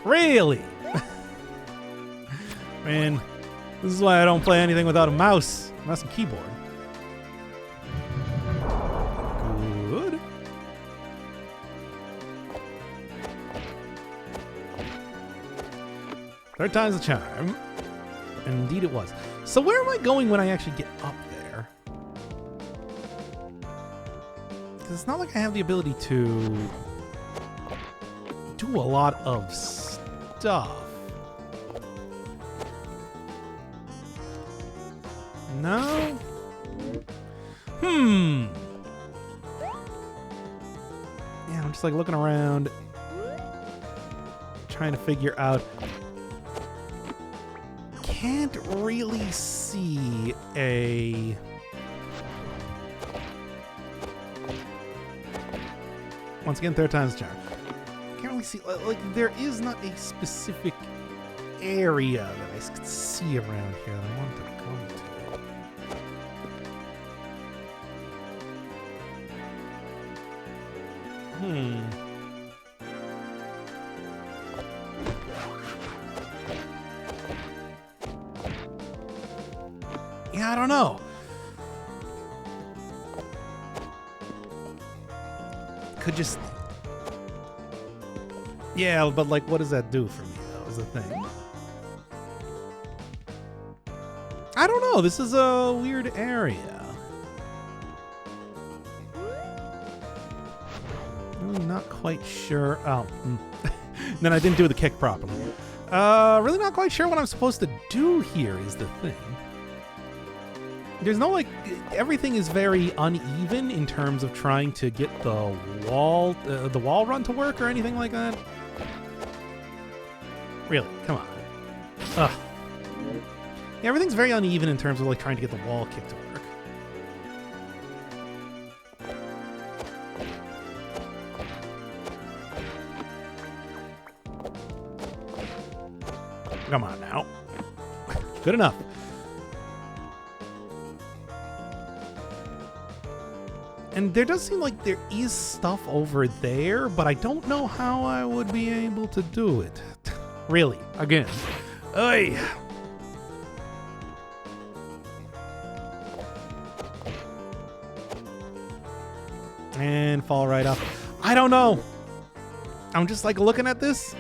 [SPEAKER 1] Really? Man, this is why I don't play anything without a mouse and keyboard. Good. Third time's the charm. And indeed it was. So where am I going when I actually get up there? Because it's not like I have the ability to do a lot of stuff. No? Yeah, I'm just like looking around, trying to figure out. Can't really see a... Once again, third time's the charm. Can't really see, like, there is not a specific area that I could see around here that I want to go to. Yeah, I don't know. Could just... Yeah, but like, what does that do for me, though, is the thing. I don't know. This is a weird area. Really not quite sure. Oh. Then I didn't do the kick properly. Really not quite sure what I'm supposed to do here is the thing. There's no, like, everything is very uneven in terms of trying to get the wall run to work or anything like that. Really, come on. Ugh. Yeah, everything's very uneven in terms of, like, trying to get the wall kick to work. Come on now. Good enough. And there does seem like there is stuff over there, but I don't know how I would be able to do it. Really, again. Oy. And fall right off. I don't know. I'm just like looking at this.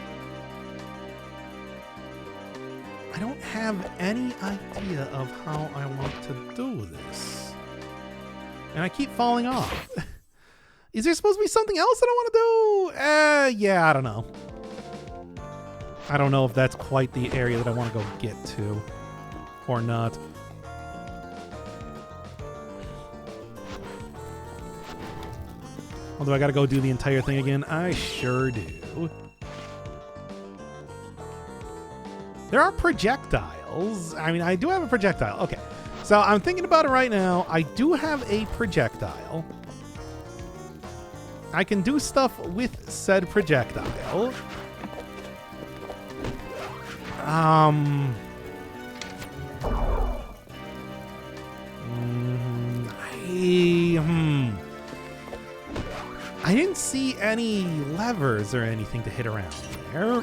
[SPEAKER 1] I don't have any idea of how I want to do this. And I keep falling off. Is there supposed to be something else that I want to do? Yeah, I don't know. I don't know if that's quite the area that I want to go get to or not. Although I got to go do the entire thing again. I sure do. There are projectiles. I mean, I do have a projectile. Okay. So I'm thinking about it right now. I do have a projectile. I can do stuff with said projectile. I didn't see any levers or anything to hit around there.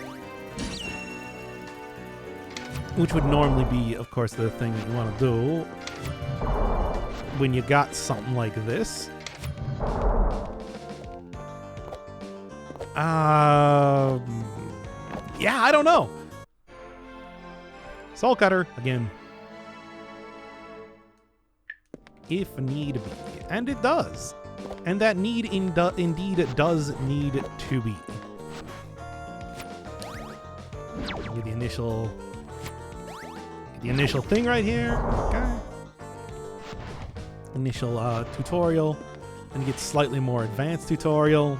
[SPEAKER 1] Which would normally be, of course, the thing that you want to do when you got something like this. Yeah, I don't know. Soul Cutter, again. If need be. And it does. And that need indeed does need to be. Get the initial thing right here. Okay. Initial tutorial. And get slightly more advanced tutorial.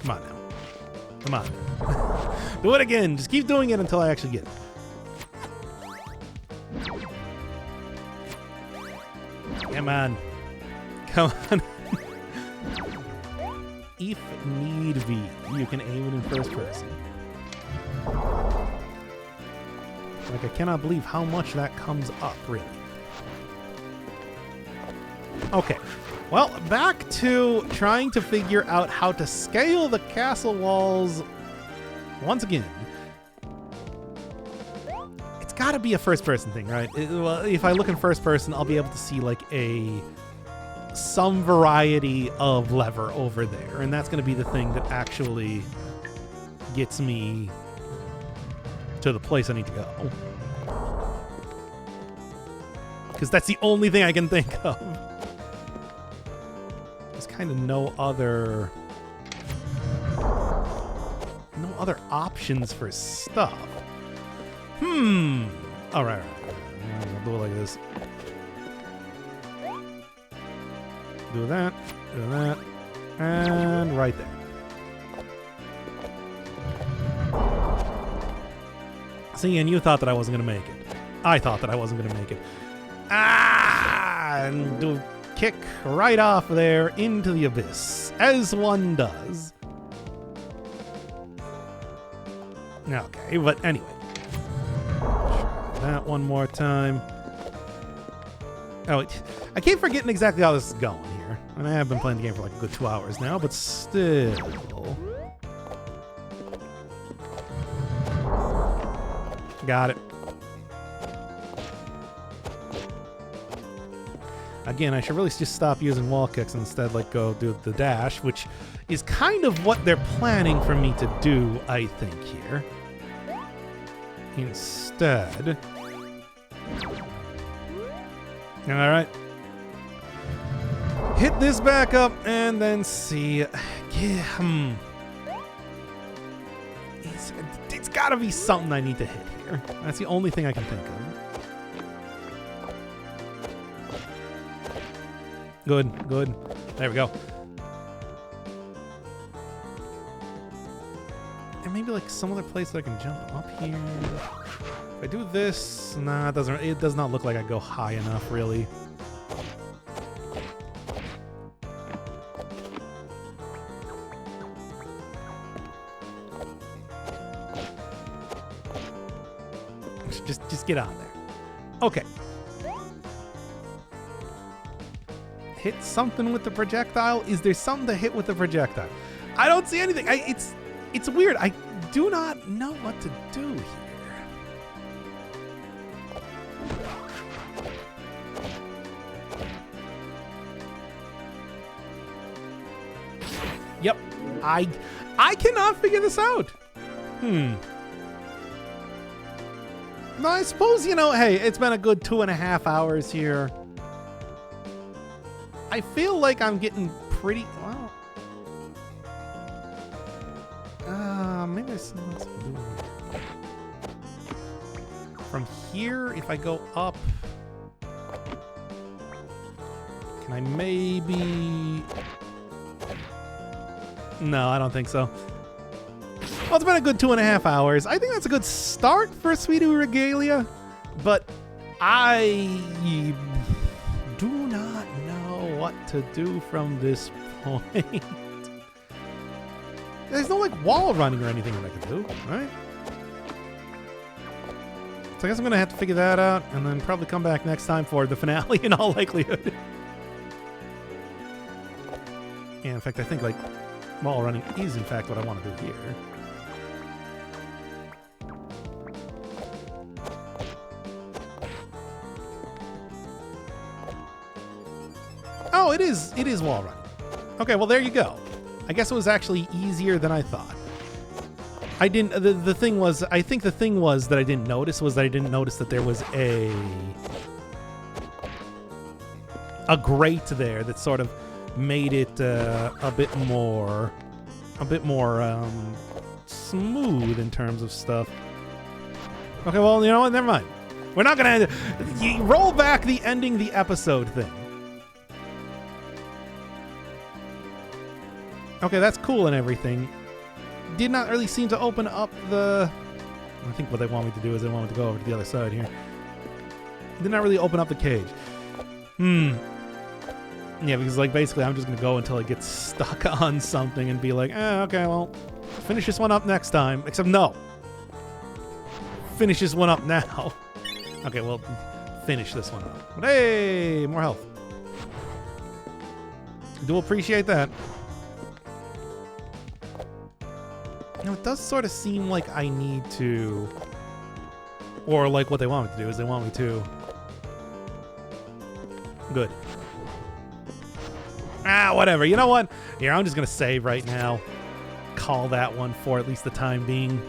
[SPEAKER 1] Come on now. Come on. Do it again. Just keep doing it until I actually get it. Come on. Come on. If need be, you can aim it in first person. Like, I cannot believe how much that comes up, really. Okay. Well, back to trying to figure out how to scale the castle walls once again. It's got to be a first-person thing, right? Well, if I look in first person, I'll be able to see, like, some variety of lever over there, and that's going to be the thing that actually gets me to the place I need to go. Because that's the only thing I can think of. There's kind of no other options for stuff. All right. I'll do it like this. Do that, and right there. See, and you thought that I wasn't going to make it. I thought that I wasn't going to make it. And do kick right off there into the abyss, as one does. Okay, but anyway. Try that one more time. Oh, I keep forgetting exactly how this is going here. And I have been playing the game for like a good 2 hours now, but still. Got it. Again, I should really just stop using wall kicks and instead like go do the dash, which is kind of what they're planning for me to do, I think, here. instead. Alright. Hit this back up and then see. Yeah, it's gotta be something I need to hit here. That's the only thing I can think of. Good, good. There we go. And maybe like some other place that I can jump up here. If I do this, nah, it does not look like I go high enough, really. Just get on there. Okay. Hit something with the projectile. Is there something to hit with the projectile? I don't see anything. It's weird. I do not know what to do here. Yep. I cannot figure this out. No, I suppose, you know, hey, it's been a good 2.5 hours here. I feel like I'm getting pretty, well. Maybe there's something else to do. From here, if I go up, can I maybe? No, I don't think so. Well, it's been a good 2.5 hours. I think that's a good start for Pseudoregalia, but I do not know what to do from this point. There's no like wall running or anything that I can do, right? So I guess I'm gonna have to figure that out and then probably come back next time for the finale in all likelihood. Yeah, in fact, I think like wall running is in fact what I want to do here. Oh, it is wall running. Okay, well there you go. I guess it was actually easier than I thought. I didn't. The thing was, I think the thing was that I didn't notice was that I didn't notice that there was a grate there that sort of made it a bit more smooth in terms of stuff. Okay, well, you know what? Never mind. We're not gonna roll back the ending the episode thing. Okay, that's cool and everything. Did not really seem to open up the... I think what they want me to do is they want me to go over to the other side here. Did not really open up the cage. Yeah, because like basically I'm just going to go until it gets stuck on something and be like, okay, well, finish this one up next time. Except no. Finish this one up now. Okay, well, finish this one up. But hey, more health. Do appreciate that. Now, it does sort of seem like I need to... Or like what they want me to do is they want me to... Good. Whatever. You know what? Here, I'm just going to save right now. Call that one for at least the time being.